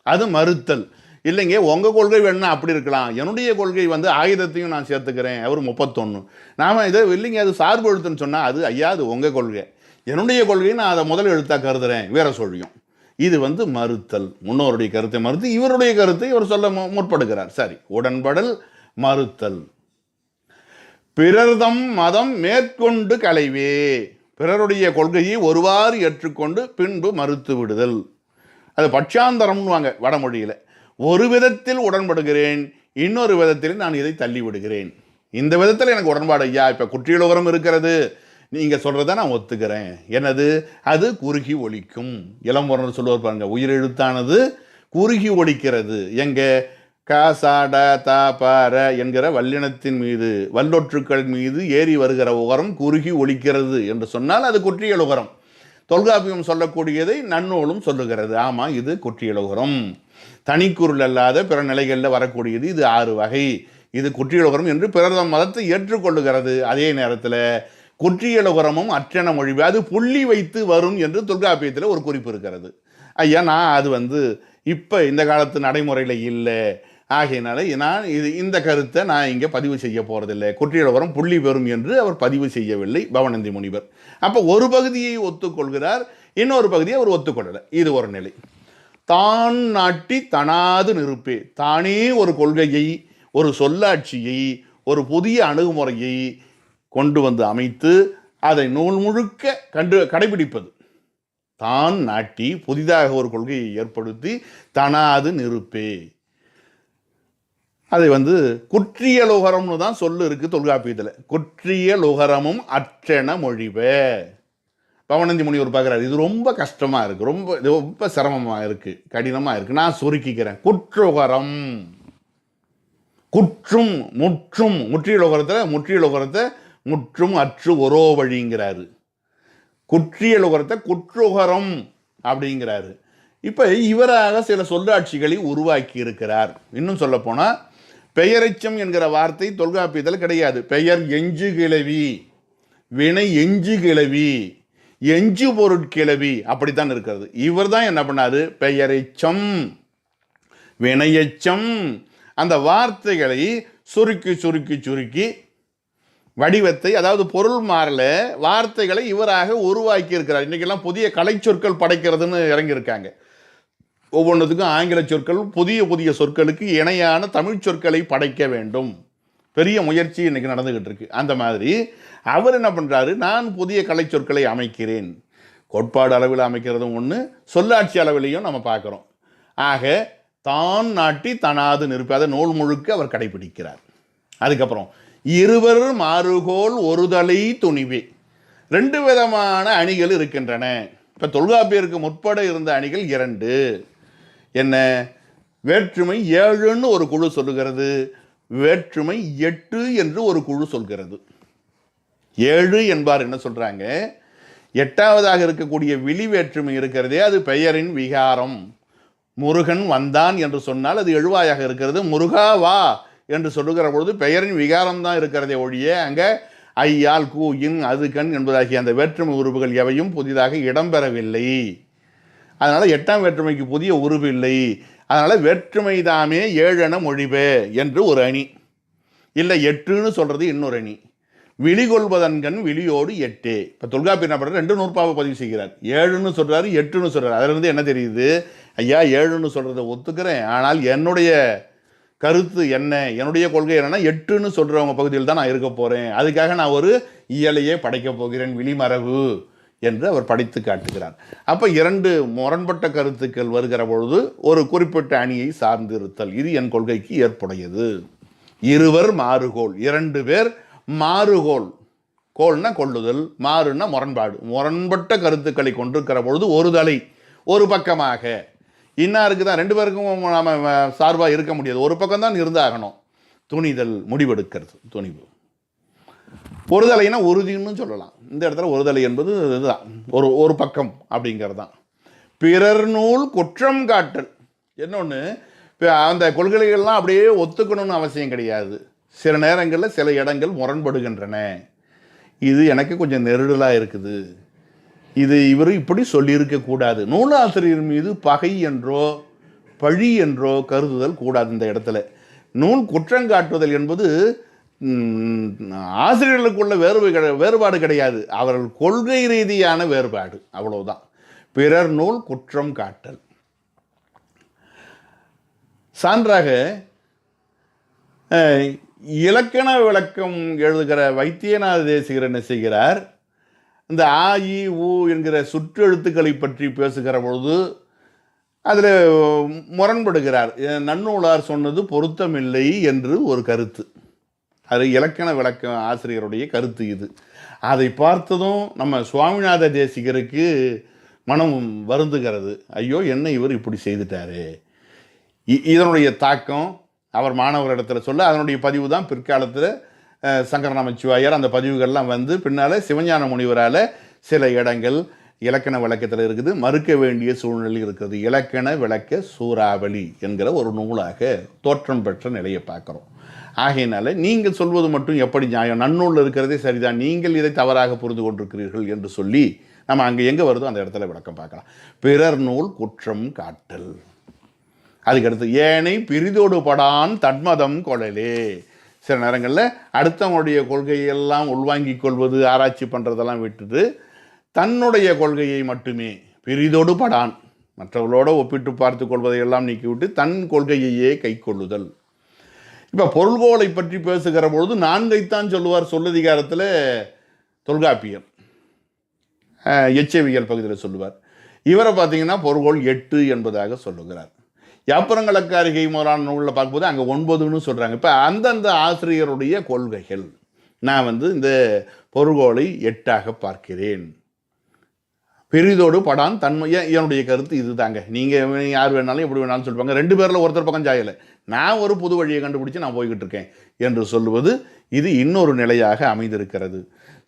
அது மறுத்தல். இல்லைங்க உங்கள் கொள்கை வேணும்னா அப்படி இருக்கலாம், என்னுடைய கொள்கை ஆயுதத்தையும் நான் சேர்த்துக்கிறேன், அவர் 31. நாம் இதை இல்லைங்க அது சார்பு எழுத்துன்னு சொன்னால் அது ஐயா அது உங்கள் கொள்கை, என்னுடைய கொள்கையை நான் அதை முதல் எழுத்தாக கருதுகிறேன், வீரசோழியம். இது மறுத்தல். முன்னோருடைய கருத்தை மறுத்து இவருடைய கருத்தை இவர் சொல்ல முற்படுகிறார். சரி, உடன்படல், மறுத்தல். பிறர்தம் மதம் மேற்கொண்டு களைவே, பிறருடைய கொள்கையை ஒருவாறு ஏற்றுக்கொண்டு பின்பு மறுத்து விடுதல். அது பட்சாந்தரம்னுவாங்க வடமொழியில். ஒரு விதத்தில் உடன்படுகிறேன், இன்னொரு விதத்தில் நான் இதை தள்ளி விடுகிறேன். இந்த விதத்தில் எனக்கு உடன்பாடு ஐயா, இப்போ குற்றியலுகரம் இருக்கிறது, நீங்கள் சொல்கிறத நான் ஒத்துக்கிறேன். என்னது அது? குறுகி ஒலிக்கும். இளம்பொருள் சொல்லுவார் பாருங்க, உயிரெழுத்தானது குறுகி ஒலிக்கிறது. எங்கே? காசாட தாபார என்கிற வல்லினத்தின் மீது, வல்லொற்றுக்கள் மீது ஏறி வருகிற உகரம் குறுகி ஒலிக்கிறது என்று சொன்னால் அது குற்றியலுகரம். தொல்காப்பியம் சொல்லக்கூடியதை நன்னூலும் சொல்லுகிறது. ஆமாம், இது குற்றியலுகரம். தனிக்குருள் அல்லாத பிற நிலைகளில் வரக்கூடியது இது 6 வகை. இது குற்றியலுகரம் என்று பிறர் மதத்தை ஏற்றுக்கொள்ளுகிறது. அதே நேரத்தில் குற்றியலுகரமும் அற்றென மொழிவு, அது புள்ளி வைத்து வரும் என்று தொல்காப்பியத்தில் ஒரு குறிப்பு இருக்கிறது. ஐயா நான் அது இப்போ இந்த காலத்து நடைமுறையில் இல்லை, ஆகையினால நான் இந்த கருத்தை நான் இங்கே பதிவு செய்ய போகிறதில்லை, குற்றியலுகரம் புள்ளி பெறும் என்று அவர் பதிவு செய்யவில்லை பவணந்தி முனிவர். அப்போ ஒரு பகுதியை ஒத்துக்கொள்கிறார், இன்னொரு பகுதியை அவர் ஒத்துக்கொள்ளலை. இது ஒரு நிலை. தான் நாட்டி தனாது நிருப்பே, தானே ஒரு கொள்கையை, ஒரு சொல்லாட்சியை, ஒரு புதிய அணுகுமுறையை கொண்டு அமைத்து அதை நூல் முழுக்க கடைபிடிப்பது. தான் நாட்டி புதிதாக ஒரு கொள்கையை ஏற்படுத்தி தனாது நிருப்பே, அதை குற்றியலுகரம்னு தான் சொல்லு இருக்கு தொல்காப்பியத்தில். குற்றியலுகரமும் அற்றென மொழிவே. பவணந்தி முனிவர் பார்க்குறாரு, இது ரொம்ப கஷ்டமாக இருக்குது, ரொம்ப சிரமமாக இருக்குது, கடினமாக இருக்குது, நான் சுருக்கிக்கிறேன். குற்றுகரம், குற்றும் முற்றும், முற்றியலுகரத்தை முற்றும் அற்று ஒரோ வழிங்கிறாரு. குற்றியலுகரத்தை குற்றுகரம் அப்படிங்கிறாரு. இப்போ இவராக சில சொல்லாட்சிகளை உருவாக்கி இருக்கிறார். இன்னும் சொல்ல போனால் பெயரெச்சம் என்கிற வார்த்தை தொல்காப்பியத்தில் கிடையாது. பெயர் எஞ்சு கிளவி, வினை எஞ்சு கிளவி, எஞ்சு பொருட்கிளவி அப்படித்தான் இருக்கிறது. இவர் தான் என்ன பண்ணாரு, பெயரெச்சம் வினையச்சம் அந்த வார்த்தைகளை சுருக்கி சுருக்கி சுருக்கி வடிவத்தை, அதாவது பொருள் மாறல வார்த்தைகளை இவராக உருவாக்கி இருக்கிறார். இன்னைக்கெல்லாம் புதிய கலை சொற்கள் படைக்கிறதுன்னு இறங்கியிருக்காங்க. ஒவ்வொன்றுத்துக்கும் ஆங்கில சொற்கள், புதிய புதிய சொற்களுக்கு இணையான தமிழ் சொற்களை படைக்க வேண்டும். பெரிய முயற்சி இன்னைக்கு நடந்துகிட்டு இருக்கு. அந்த மாதிரி அவர் என்ன பண்றாரு, நான் புதிய கலை சொற்களை அமைக்கிறேன். கோட்பாடு அளவில் அமைக்கிறதும் ஒன்று, சொல்லாட்சி அளவிலையும் நம்ம பார்க்குறோம். ஆக தான் நாட்டி தனாது நிற்ப, அதை நூல் முழுக்க அவர் கடைபிடிக்கிறார். அதுக்கப்புறம் இருவர் மாறுகோள் ஒருதலை துணிவே, ரெண்டு விதமான அணிகள் இருக்கின்றன. இப்போ தொல்காப்பியருக்கு முற்பட இருந்த அணிகள் இரண்டு. என்ன, வேற்றுமை 7ன்னு ஒரு குழு சொல்லுகிறது, வேற்றுமை 8 என்று ஒரு குழு சொல்கிறது. 7 என்பார் என்ன சொல்றாங்க, 8வதாக இருக்கக்கூடிய விழி வேற்றுமை இருக்கிறதே, அது பெயரின் விகாரம். முருகன் வந்தான் என்று சொன்னால் அது எழுவாயாக இருக்கிறது. முருகா வா என்று சொல்லுகிற பொழுது பெயரின் விகாரம் தான் இருக்கிறதே ஒழிய அங்கே ஐயால் கூ இன் அது கண் என்பதாகிய அந்த வேற்றுமை உருவுகள் எவையும் புதிதாக இடம்பெறவில்லை. அதனால் 8ஆம் வேற்றுமைக்கு புதிய உருவு இல்லை. அதனால் வேற்றுமை தாமே 7 மொழிபே என்று ஒரு அணி, இல்லை 8ன்னு சொல்கிறது இன்னொரு அணி. விழி கொள்வதன்கண் விழியோடு 8. இப்போ தொல்காப்பியர் என்ன பண்ணுறாரு, 2 நூற்பாவை பதிவு செய்கிறார். 7ன்னு சொல்கிறாரு, 8ன்னு சொல்கிறார். அதிலிருந்து என்ன தெரியுது, ஐயா 7ன்னு சொல்கிறத ஒத்துக்கிறேன், ஆனால் என்னுடைய கருத்து என்ன, என்னுடைய கொள்கை என்னன்னா 8ன்னு சொல்கிறவங்க பகுதியில் தான் நான் இருக்க போகிறேன். அதுக்காக நான் ஒரு இயலையே படைக்கப் போகிறேன், விழிமரபு என்று அவர் படித்து காட்டுகிறார். அப்போ 2 முரண்பட்ட கருத்துக்கள் வருகிற பொழுது ஒரு குறிப்பிட்ட அணியை சார்ந்து இருத்தல், இது என் கொள்கைக்கு ஏற்புடையது. இருவர் மாறுகோள், 2 பேர் மாறுகோள், கோள்னா கொள்ளுதல், மாறுனா முரண்பாடு, முரண்பட்ட கருத்துக்களை கொண்டிருக்கிற பொழுது ஒரு தலை ஒரு பக்கமாக, இன்னாருக்கு தான் 2 பேருக்கும் நாம் சார்பாக இருக்க முடியாது, ஒரு பக்கம் தான் இருந்தாகணும். துணிதல், முடிவெடுக்கிறது, துணிவு. ஒரு தலைனா உறுதின்னு சொல்லலாம். இந்த இடத்துல ஒரு தலை என்பது இதுதான், ஒரு பக்கம் அப்படிங்கிறது தான். பிறர் நூல் குற்றம் காட்டல், என்னொன்று, அந்த கொள்கைகள்லாம் அப்படியே ஒத்துக்கணும்னு அவசியம் கிடையாது. சில நேரங்களில் சில இடங்கள் முரண்படுகின்றன. இது எனக்கு கொஞ்சம் நெருடலாக இருக்குது, இது இவர் இப்படி சொல்லியிருக்கக்கூடாது. நூலாசிரியர் மீது பகை என்றோ பழி என்றோ கருதுதல் கூடாது. இந்த இடத்துல நூல் குற்றங்காட்டுதல் என்பது ஆசிரியர்களுக்குள்ள வேறுபாடு கிடையாது, அவர்கள் கொள்கை ரீதியான வேறுபாடு, அவ்வளவுதான். பிறர் நூல் குற்றம் காட்டல். சான்றாக இலக்கண விளக்கம் எழுதுகிற வைத்தியநாத தேசிகர் என்ன செய்கிறார், இந்த ஆ இ ஊ என்கிற சுற்றெழுத்துக்களை பற்றி பேசுகிற பொழுது அதில் முரண்படுகிறார். நன்னூலார் சொன்னது பொருத்தமில்லை என்று ஒரு கருத்து, அது இலக்கண விளக்க ஆசிரியருடைய கருத்து. இது அதை பார்த்ததும் நம்ம சுவாமிநாத தேசிகருக்கு மனம் வருந்துகிறது. ஐயோ, என்ன இவர் இப்படி செய்துட்டாரு. இதனுடைய தாக்கம் அவர் மாணவரிடத்தில் சொல்ல, அதனுடைய பதிவு தான் பிற்காலத்தில் சங்கர நமச்சிவாயர் அந்த பதிவுகள்லாம் வந்து பின்னால் சிவஞான முனிவரால் சில இடங்கள் இலக்கண விளக்கத்தில் இருக்குது, மறுக்க வேண்டிய சூழ்நிலை இருக்குது. இலக்கண விளக்க சூறாவளி என்கிற ஒரு நூலாக தோற்றம் பெற்ற நிலையை பார்க்குறோம். ஆகையினால நீங்கள் சொல்வது மட்டும் எப்படி நியாயம், நன்னூலில் இருக்கிறதே சரிதான், நீங்கள் இதை தவறாக புரிந்து கொண்டிருக்கிறீர்கள் என்று சொல்லி நம்ம அங்கே எங்கே வருதோ அந்த இடத்துல விளக்கம் பார்க்கலாம். பிறர் நூல் குற்றம் காட்டல். அதுக்கடுத்து ஏனை பிரிதோடு படான் தன்மதம் கொள்ளலே. சில நேரங்களில் அடுத்தவங்களுடைய கொள்கையெல்லாம் உள்வாங்கிக் கொள்வது, ஆராய்ச்சி பண்ணுறதெல்லாம் விட்டுட்டு தன்னுடைய கொள்கையை மட்டுமே, பிரிதோடு படான், மற்றவர்களோடு ஒப்பிட்டு பார்த்து கொள்வதையெல்லாம் நீக்கிவிட்டு தன் கொள்கையையே கை கொள்ளுதல். இப்போ பொருள்கோளை பற்றி பேசுகிற பொழுது 4ஐத்தான் சொல்லுவார் சொல்லதிகாரத்தில் தொல்காப்பியர், எச்சவியல் பகுதியில் சொல்லுவார். இவரை பார்த்தீங்கன்னா பொருள்கோள் 8 என்பதாக சொல்லுகிறார். யாப்பரங்களக்காரிகை முதலான நூலில் பார்க்கும்போது அங்கே 9ன்னு சொல்கிறாங்க. இப்போ அந்தந்த ஆசிரியருடைய கொள்கைகள், நான் இந்த பொருள்கோளை 8ஆக பார்க்கிறேன். பெரிதோடு படான் தன்மை, என்னுடைய கருத்து இது தாங்க, நீங்கள் யார் வேணாலும் எப்படி வேணாலும் சொல்லுவாங்க, 2 பேரில் ஒருத்தர் பக்கம் சாயலை, நான் ஒரு புது வழியை கண்டுபிடிச்சி நான் போய்கிட்டு இருக்கேன் என்று சொல்லுவது, இது இன்னொரு நிலையாக அமைந்திருக்கிறது.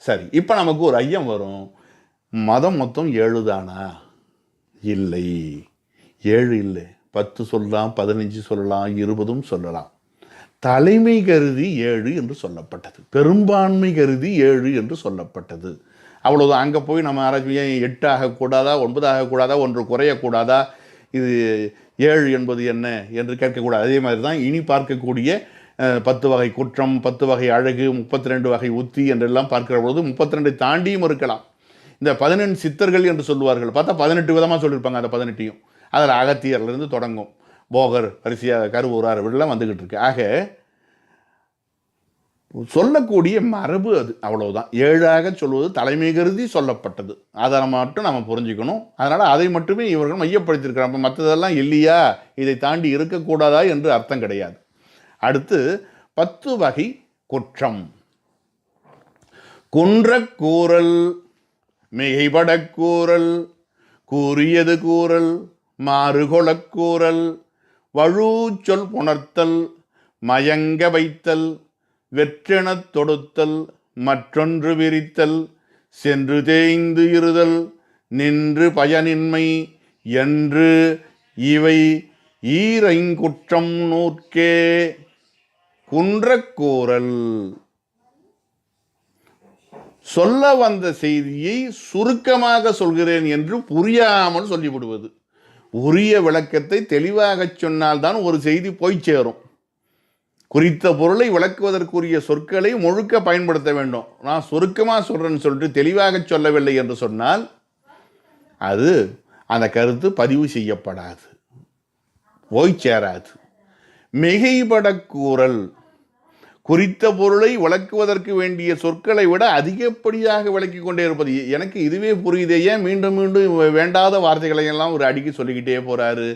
சரி, இப்போ நமக்கு ஒரு ஐயம் வரும், மதம் மொத்தம் 7 தானா? இல்லை, 7 இல்லை, 10 சொல்லலாம், 15 சொல்லலாம், 20 சொல்லலாம். தலைமை கருதி 7 என்று சொல்லப்பட்டது, பெரும்பான்மை கருதி 7 என்று சொல்லப்பட்டது. அவ்வளோதான். அங்கே போய் நம்ம ஆராய்ச்சி 8 ஆகக்கூடாதா, 9 ஆகக்கூடாதா, 1 குறையக்கூடாதா, இது 7 என்பது என்ன என்று கேட்கக்கூடாது. அதே மாதிரி தான் இனி பார்க்கக்கூடிய 10 வகை குற்றம், 10 வகை அழகு, 32 வகை உத்தி என்றெல்லாம் பார்க்கிற பொழுது 32 தாண்டியும் இருக்கலாம். இந்த 18 சித்தர்கள் என்று சொல்லுவார்கள், பார்த்தா 18 விதமாக சொல்லியிருப்பாங்க. அந்த 18ஐயும் அதில் அகத்தியர்லேருந்து தொடங்கும், போகர், வரிசையாக கருவூரார் இப்படிலாம் வந்துக்கிட்டு இருக்கு. ஆக சொல்லக்கூடிய மரபு அது, அவ்வளவுதான். 7ஆக சொல்வது தலைமை கருதி சொல்லப்பட்டது, அதை மட்டும் நம்ம புரிஞ்சுக்கணும். அதனால் அதை மட்டுமே இவர்கள் மையப்படுத்தியிருக்கிறாங்க. மற்றதெல்லாம் இல்லையா, இதை தாண்டி இருக்கக்கூடாதா என்று அர்த்தம் கிடையாது. அடுத்து 10 வகை குற்றம். குன்றக் கூறல், மிகைபடக் கூறல், கூறியது கூறல், மாறுகொளக் கூறல், வழுச்சொல் புணர்த்தல், மயங்க வைத்தல், வெற்றெனத் தொடுத்தல், மற்றொன்று விரித்தல், சென்று தேய்ந்து இருதல், நின்று பயனின்மை என்று இவை ஈரைங்குற்றம் நூற்கே. குன்றக்கூறல், சொல்ல வந்த செய்தியை சுருக்கமாக சொல்கிறேன் என்று புரியாமல் சொல்லிவிடுவது. உரிய விளக்கத்தை தெளிவாக சொன்னால்தான் ஒரு செய்தி போய் சேரும். குறித்த பொருளை விளக்குவதற்குரிய சொற்களை முழுக்க பயன்படுத்த வேண்டும். நான் சுருக்கமாக சொல்கிறேன்னு சொல்லிட்டு தெளிவாக சொல்லவில்லை என்று சொன்னால் அது அந்த கருத்து பதிவு செய்யப்படாது, போய் சேராது. மிகைபடக்கூறல், குறித்த பொருளை விளக்குவதற்கு வேண்டிய சொற்களை விட அதிகப்படியாக விளக்கி கொண்டே இருப்பது. எனக்கு இதுவே புரியுதே, ஏன் மீண்டும் மீண்டும் வேண்டாத வார்த்தைகளை எல்லாம் ஒரு அடிக்கி சொல்லிக்கிட்டே போகிறாரு.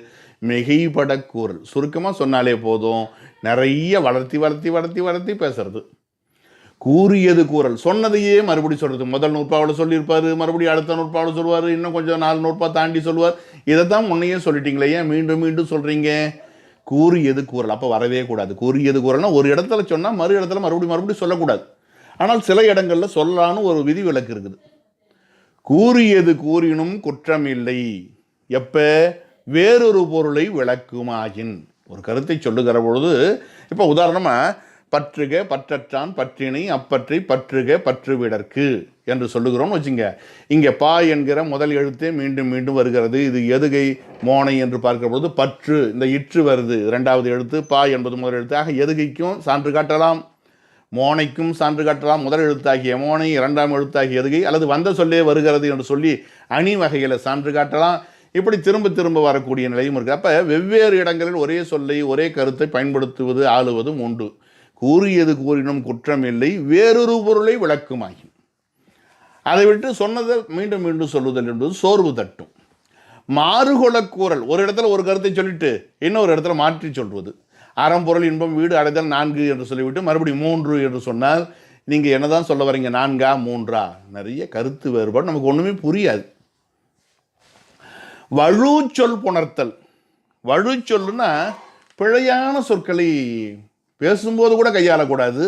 மிகைபடக்கூறல், சுருக்கமாக சொன்னாலே போதும், நிறைய வளர்த்தி வளர்த்தி வளர்த்தி வளர்த்தி பேசுறது. கூறியது கூறல், சொன்னதையே மறுபடி சொல்கிறது. முதல் நூற்பாவில் சொல்லியிருப்பார், மறுபடியும் அடுத்த நூற்பாவில் சொல்லுவார், இன்னும் கொஞ்சம் 4 நூற்பா தாண்டி சொல்லுவார். இதை தான் முன்னையே சொல்லிட்டீங்களே, ஏன் மீண்டும் மீண்டும் சொல்கிறீங்க? கூறியது கூறல் அப்போ வரவே கூடாது. கூறியது கூறல்னா ஒரு இடத்துல சொன்னால் மறு இடத்துல மறுபடியும் சொல்லக்கூடாது. ஆனால் சில இடங்களில் சொல்லலான்னு ஒரு விதி விலக்கு இருக்குது. கூறியது கூறினும் குற்றம் இல்லை, எப்போ? வேறொரு பொருளை விளக்குமாயின். ஒரு கருத்தை சொல்லுகிற பொழுது, இப்போ உதாரணமாக பற்றுக பற்றற்றான் பற்றினை அப்பற்றி பற்றுக பற்றுவிடற்கு என்று சொல்லுகிறோம்னு வச்சுங்க. இங்கே பா என்கிற முதல் எழுத்தே மீண்டும் மீண்டும் வருகிறது. இது எதுகை மோனை என்று பார்க்கிற பொழுது பற்று, இந்த இற்று வருது, 2வது எழுத்து, பா என்பது முதல் எழுத்து. ஆக எதுகைக்கும் சான்று காட்டலாம், மோனைக்கும் சான்று காட்டலாம். முதல் எழுத்தாகிய மோனை, 2ஆம் எழுத்தாகிய எதுகை, அல்லது வந்த சொல்லே வருகிறது என்று சொல்லி அணி வகையில் சான்று காட்டலாம். இப்படி திரும்ப திரும்ப வரக்கூடிய நிலையும் இருக்குது. அப்போ வெவ்வேறு இடங்களில் ஒரே சொல்லை ஒரே கருத்தை பயன்படுத்துவது ஆளுவதும் உண்டு. கூறியது கூறினும் குற்றம் இல்லை, வேறொரு பொருளை விளக்குமாகி. அதை விட்டு சொன்னதை மீண்டும் மீண்டும் சொல்லுதல் என்பது சோர்வு தட்டும். மாறுகொளக் கூறல், ஒரு இடத்துல ஒரு கருத்தை சொல்லிட்டு இன்னொரு இடத்துல மாற்றி சொல்வது. அறம்பொருள் இன்பம் வீடு அடைதல் 4 என்று சொல்லிவிட்டு மறுபடியும் 3 என்று சொன்னால் நீங்கள் என்னதான் சொல்ல வரீங்க? 4ஆ 3ஆ? நிறைய கருத்து வேறுபாடு, நமக்கு ஒன்றுமே புரியாது. வழுச்சொல் புணர்த்தல், வழுச்சொல்லுன்னா பிழையான சொற்களை பேசும்போது கூட கையாளக்கூடாது,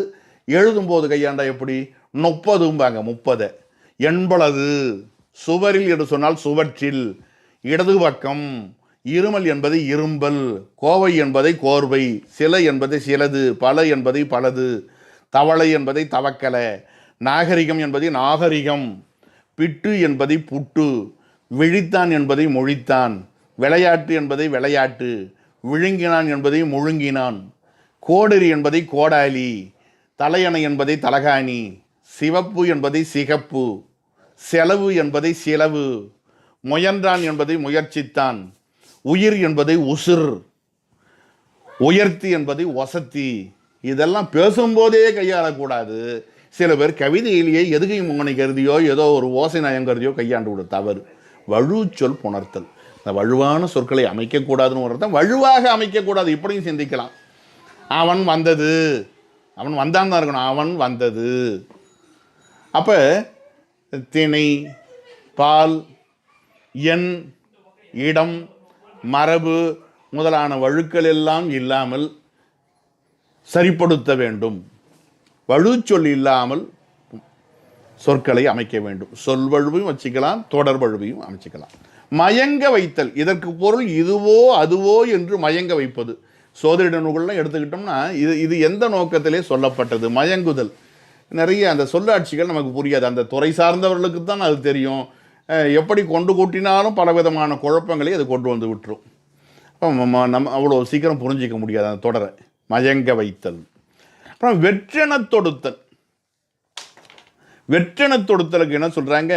எழுதும்போது கையாண்டா எப்படி? 30ம்பாங்க, 30. என்பளது, சுவரில் என்று சொன்னால் சுவற்றில், இடது பக்கம், இருமல் என்பதை இரும்பல், கோவை என்பதை கோர்வை, சிலை என்பதை சிலது, பல என்பதை பலது, தவளை என்பதை தவக்கல, நாகரிகம் என்பதை நாகரிகம், பிட்டு என்பதை புட்டு, விழித்தான் என்பதை மொழித்தான், விளையாட்டு என்பதை விளையாட்டு, விழுங்கினான் என்பதை முழுங்கினான், கோடரி என்பதை கோடாலி, தலையணை என்பதை தலகாணி, சிவப்பு என்பதை சிகப்பு, செலவு என்பதை சிலவு, முயன்றான் என்பதை முயற்சித்தான், உயிர் என்பதை உசிர், உயர்த்தி என்பதை ஒசத்தி. இதெல்லாம் பேசும்போதே கையாளக்கூடாது. சில பேர் கவிதையிலேயே எதுகை முங்கனை கருதியோ ஏதோ ஒரு ஓசை நயம் கருதியோ கையாண்டு விட தவறு. வழுச்சொல் புணர்த்தல், இந்த வலுவான சொற்களை அமைக்கக்கூடாதுன்னு ஒரு அர்த்தம். வலுவாக அமைக்கக்கூடாது, இப்படியும் சிந்திக்கலாம். அவன் வந்தது, அவன் வந்தான் தான் இருக்கணும், அவன் வந்தது. அப்போ திணை, பால், எண், இடம், மரபு முதலான வழுக்கள் எல்லாம் இல்லாமல் சரிப்படுத்த வேண்டும். வழுச்சொல் இல்லாமல் சொற்களை அமைக்க வேண்டும். சொல்வழுவையும் வச்சுக்கலாம், தொடர்வழுவையும் அமைச்சுக்கலாம். மயங்க வைத்தல், இதற்கு பொருள் இதுவோ அதுவோ என்று மயங்க வைப்பது. சோதிட நூல்கள்லாம் எடுத்துக்கிட்டோம்னா இது இது எந்த நோக்கத்திலே சொல்லப்பட்டது? மயங்குதல். நிறைய அந்த சொல்லாட்சிகள் நமக்கு புரியாது. அந்த துறை சார்ந்தவர்களுக்கு தான் அது தெரியும். எப்படி கொண்டு கூட்டினாலும் பலவிதமான குழப்பங்களை அது கொண்டு வந்து விட்டுரும். நம்ம அவ்வளோ சீக்கிரம் புரிஞ்சிக்க முடியாது அந்த தொடரை. மயங்க வைத்தல். அப்புறம் வெற்றென தொடுத்தல். வெற்றென தொடுத்தலுக்கு என்ன சொல்கிறாங்க?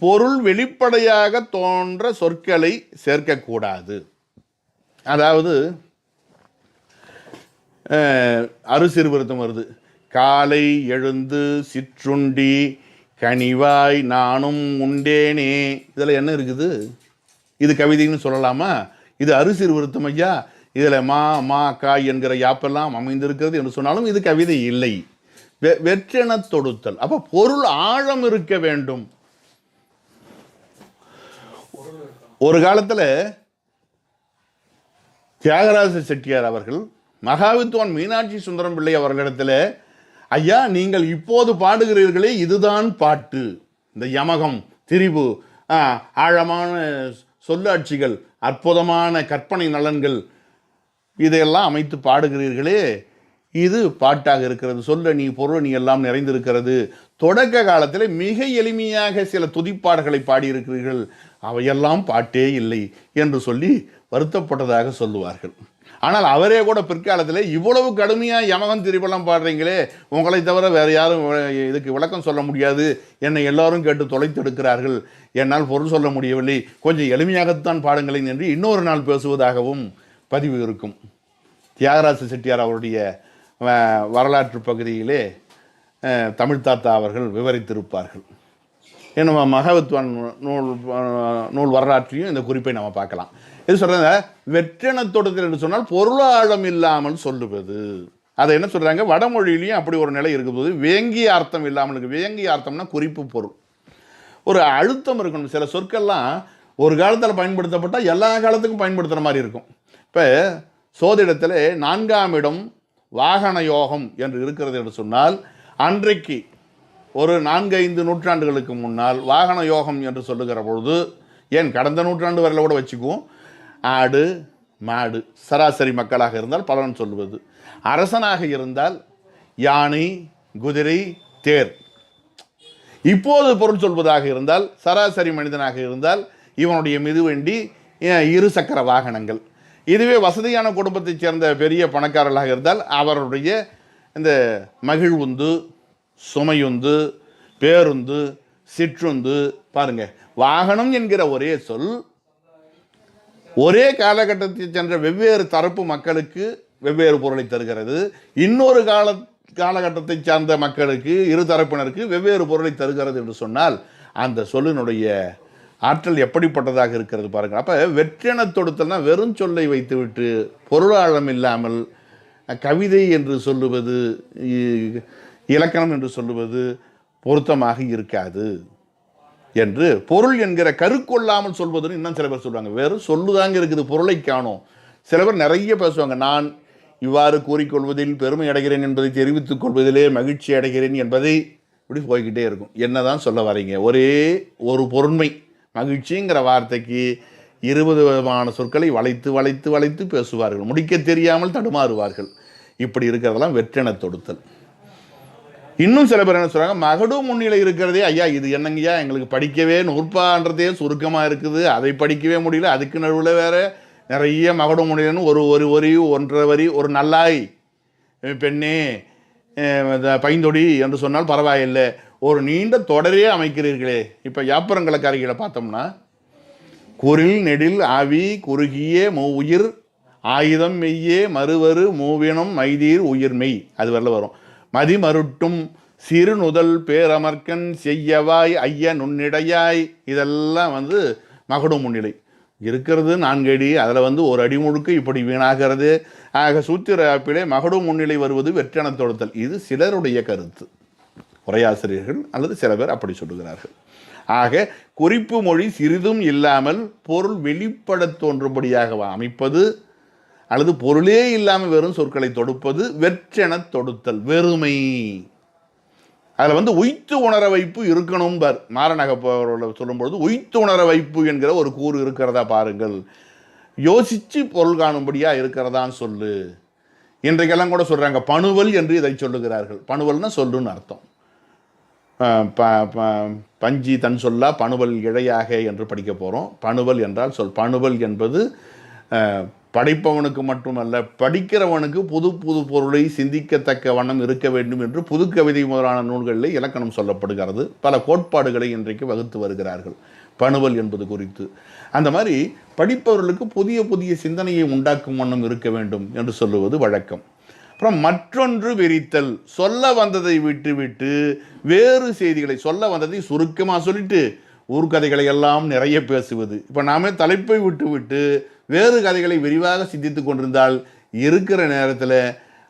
பொருள் வெளிப்படையாக தோன்ற சொற்களை சேர்க்கக்கூடாது. அதாவது அறுசிறு விருத்தம் வருது. காலை எழுந்து சிற்றுண்டி கனிவாய் நானும் உண்டேனே. இதில் என்ன இருக்குது? இது கவிதைன்னு சொல்லலாமா? இது அறுசிறு விருத்தம் ஐயா. இதில் மா காய் என்கிற யாப்பெல்லாம் அமைந்திருக்கிறது என்று சொன்னாலும் இது கவிதை இல்லை. வெற்றென தொடுத்தல். அப்போ பொருள் ஆழம் இருக்க வேண்டும். ஒரு காலத்தில் தியாகராஜ செட்டியார் அவர்கள் மகாவித்வான் மீனாட்சி சுந்தரம் பிள்ளை அவர்களிடத்தில், ஐயா நீங்கள் இப்போது பாடுகிறீர்களே இதுதான் பாட்டு. இந்த யமகம், திரிபு, ஆழமான சொல்லாட்சிகள், அற்புதமான கற்பனை நலன்கள் இதையெல்லாம் அமைத்து பாடுகிறீர்களே இது பாட்டாக இருக்கிறது. சொல்ல நீ பொருள் நீ எல்லாம் நிறைந்திருக்கிறது. தொடக்க காலத்தில் மிக எளிமையாக சில துதிப்பாடுகளை பாடியிருக்கிறீர்கள், அவையெல்லாம் பாட்டே இல்லை என்று சொல்லி வருத்தப்பட்டதாக சொல்லுவார்கள். ஆனால் அவரே கூட பிற்காலத்தில் இவ்வளவு கடுமையாக யமகம் திரிபெல்லாம் பாடுறீங்களே, உங்களை தவிர வேறு யாரும் இதுக்கு விளக்கம் சொல்ல முடியாது, என்னை எல்லாரும் கேட்டு தொலைத்தெடுக்கிறார்கள், என்னால் பொருள் சொல்ல முடியவில்லை, கொஞ்சம் எளிமையாகத்தான் பாடுங்களேன் என்று இன்னொரு நாள் பேசுவதாகவும் பதிவு இருக்கும். தியாகராஜ செட்டியார் அவருடைய வரலாற்று பகுதியிலே தமிழ் தாத்தா அவர்கள் விவரித்திருப்பார்கள். நம்ம மகாவித்வான் நூல் வரலாற்றையும் இந்த குறிப்பை நம்ம பார்க்கலாம். இது சொல்கிறாங்க வெற்றென தொடுத்தல் என்று சொன்னால் பொருளாழம் இல்லாமல் சொல்லுவது. அதை என்ன சொல்கிறாங்க, வடமொழியிலையும் அப்படி ஒரு நிலை இருக்கும்போது வேங்கிய அர்த்தம் இல்லாமல் இருக்குது. வேங்கிய அர்த்தம்னா குறிப்பு பொருள், ஒரு அழுத்தம் இருக்கணும். சில சொற்கள்லாம் ஒரு காலத்தில் பயன்படுத்தப்பட்டால் எல்லா காலத்துக்கும் பயன்படுத்துகிற மாதிரி இருக்கும். இப்போ சோதிடத்தில் 4ஆம் இடம் வாகன யோகம் என்று இருக்கிறது என்று சொன்னால், அன்றைக்கு ஒரு 4-5 நூற்றாண்டுகளுக்கு முன்னால் வாகன யோகம் என்று சொல்லுகிற பொழுது, ஏன் கடந்த நூற்றாண்டு வரையில் கூட வச்சுக்குவோம், ஆடு மாடு சராசரி மக்களாக இருந்தால் பலன் சொல்லுவது, அரசனாக இருந்தால் யானை குதிரை தேர், இப்போது பொருள் சொல்வதாக இருந்தால் சராசரி மனிதனாக இருந்தால் இவனுடைய மிதிவண்டி, 2 சக்கர வாகனங்கள். இதுவே வசதியான குடும்பத்தைச் சேர்ந்த பெரிய பணக்காரர்களாக இருந்தால் அவருடைய இந்த மகிழ்வுந்து, சுமையுந்து, பேருந்து, சிற்றுந்து. பாருங்க, வாகனம் என்கிற ஒரே சொல் ஒரே காலகட்டத்தை சென்ற வெவ்வேறு தரப்பு மக்களுக்கு வெவ்வேறு பொருளை தருகிறது. இன்னொரு காலகட்டத்தை சார்ந்த மக்களுக்கு, 2 தரப்பினருக்கு வெவ்வேறு பொருளை தருகிறது என்று சொன்னால் அந்த சொல்லினுடைய ஆற்றல் எப்படிப்பட்டதாக இருக்கிறது பாருங்கள். அப்போ வெற்றென தொடுத்தல்னா வெறும் சொல்லை வைத்துவிட்டு பொருளாழம் இல்லாமல் கவிதை என்று சொல்லுவது, இலக்கணம் என்று சொல்லுவது பொருத்தமாக இருக்காது என்று பொருள் என்கிற கருக்கொள்ளாமல் சொல்வதுன்னு இன்னும் சில பேர் சொல்லுவாங்க. வெறும் சொல்லுதாங்க இருக்குது, பொருளை காணும். சில பேர் நிறைய பேசுவாங்க, நான் இவ்வாறு கூறிக்கொள்வதில் பெருமை அடைகிறேன் என்பதை தெரிவித்துக் கொள்வதிலே மகிழ்ச்சி அடைகிறேன் என்பதை, இப்படி போய்கிட்டே இருக்கும். என்னதான் சொல்ல வரீங்க? ஒரே ஒரு பொருண்மை, மகிழ்ச்சிங்கிற வார்த்தைக்கு 20 விதமான சொற்களை வளைத்து வளைத்து வளைத்து பேசுவார்கள், முடிக்க தெரியாமல் தடுமாறுவார்கள். இப்படி இருக்கிறதெல்லாம் வெற்றென தொடுத்தல். இன்னும் சில பேர் என்ன சொல்கிறாங்க, மகடு முன்னிலை இருக்கிறதே ஐயா இது என்னங்கய்யா, எங்களுக்கு படிக்கவே நூற்பான்றதே சுருக்கமாக இருக்குது, அதை படிக்கவே முடியல, அதுக்கு நடுவில் வேறு நிறைய மகடு முன்னிலைன்னு ஒரு வரி 1.5 வரி, ஒரு நல்லாய் பெண்ணே பைந்தொடி என்று சொன்னால் பரவாயில்லை, ஒரு நீண்ட தொடரே அமைக்கிறீர்களே. இப்போ யாப்பரங்கலக்காரிகளை பார்த்தோம்னா, குரில் நெடில் ஆவி குறுகிய மூவுயிர் ஆயுதம் மெய்யே மறுவரு மூவினம் மைதீர் உயிர்மெய், அது வரல வரும். மதிமருட்டும் சிறு நுதல் பேரமர்க்கன் செய்யவாய் ஐய நுண்ணிடையாய், இதெல்லாம் மகடு முன்னிலை இருக்கிறது 4 அடி, அதில் ஒரு அடி முழுக்க இப்படி வீணாகிறது. ஆக சூத்திர ஆப்பிலே மகடு முன்னிலை வருவது வெற்றென தொடுத்தல். இது சிலருடைய கருத்து, உரையாசிரியர்கள் அல்லது சில பேர் அப்படி சொல்லுகிறார்கள். ஆக குறிப்பு மொழி சிறிதும் இல்லாமல் பொருள் வெளிப்பட தோன்றும்படியாக அமைப்பது அல்லது பொருளே இல்லாமல் வெறும் சொற்களை தொடுப்பது வெற்றென தொடுத்தல். வெறுமை, அதில் உய்த்து உணர வைப்பு இருக்கணும். மாறநக சொல்லும்பொழுது உய்த்து உணர வைப்பு என்கிற ஒரு கூறு இருக்கிறதா பாருங்கள். யோசித்து பொருள் காணும்படியாக இருக்கிறதான்னு சொல்லு. இன்றைக்கெல்லாம் கூட சொல்கிறாங்க பணுவல் என்று இதை சொல்லுகிறார்கள். பணுவல்னா சொல்லுன்னு அர்த்தம். பஞ்சி தன் சொல்லா பணுவல் இழையாக என்று படிக்க போகிறோம். பணுவல் என்றால் சொல். பணுவல் என்பது படைப்பவனுக்கு மட்டுமல்ல, படிக்கிறவனுக்கு புது புது பொருளை சிந்திக்கத்தக்க வண்ணம் இருக்க வேண்டும் என்று புதுக்கவிதை முதலான நூல்களில் இலக்கணம் சொல்லப்படுகிறது. பல கோட்பாடுகளை இன்றைக்கு வகுத்து வருகிறார்கள் பணுவல் என்பது குறித்து. அந்த மாதிரி படிப்பவர்களுக்கு புதிய புதிய சிந்தனையை உண்டாக்கும் வண்ணம் இருக்க வேண்டும் என்று சொல்லுவது வழக்கம். அப்புறம் மற்றொன்று விரித்தல். சொல்ல வந்ததை விட்டு வேறு செய்திகளை, சொல்ல வந்ததை சுருக்கமாக சொல்லிட்டு ஊர்கதைகளை எல்லாம் நிறைய பேசுவது. இப்போ நாமே தலைப்பை விட்டு வேறு கதைகளை விரிவாக சிந்தித்து கொண்டிருந்தால் இருக்கிற நேரத்தில்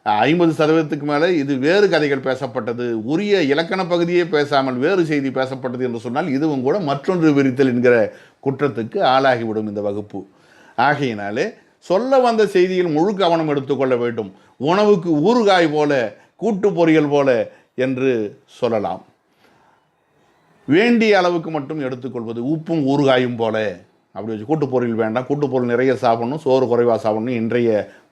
50% மேலே இது வேறு கதைகள் பேசப்பட்டது, உரிய இலக்கண பகுதியே பேசாமல் வேறு செய்தி பேசப்பட்டது என்று சொன்னால் இதுவும் கூட மற்றொன்று விரித்தல் என்கிற குற்றத்துக்கு ஆளாகிவிடும் இந்த வகுப்பு. ஆகையினாலே சொல்ல வந்த செய்தியில் முழு கவனம் எடுத்துக்கொள்ள வேண்டும். உணவுக்கு ஊறுகாய் போல, கூட்டு பொரியல் போல என்று சொல்லலாம். வேண்டிய அளவுக்கு மட்டும் எடுத்துக்கொள்வது. உப்பும் ஊறுகாயும் போல அப்படி வச்சு. கூட்டு பொரியல் வேண்டாம், கூட்டு பொருள் நிறைய சாப்பிடணும், சோறு குறைவாக சாப்பிடணும் இன்றைய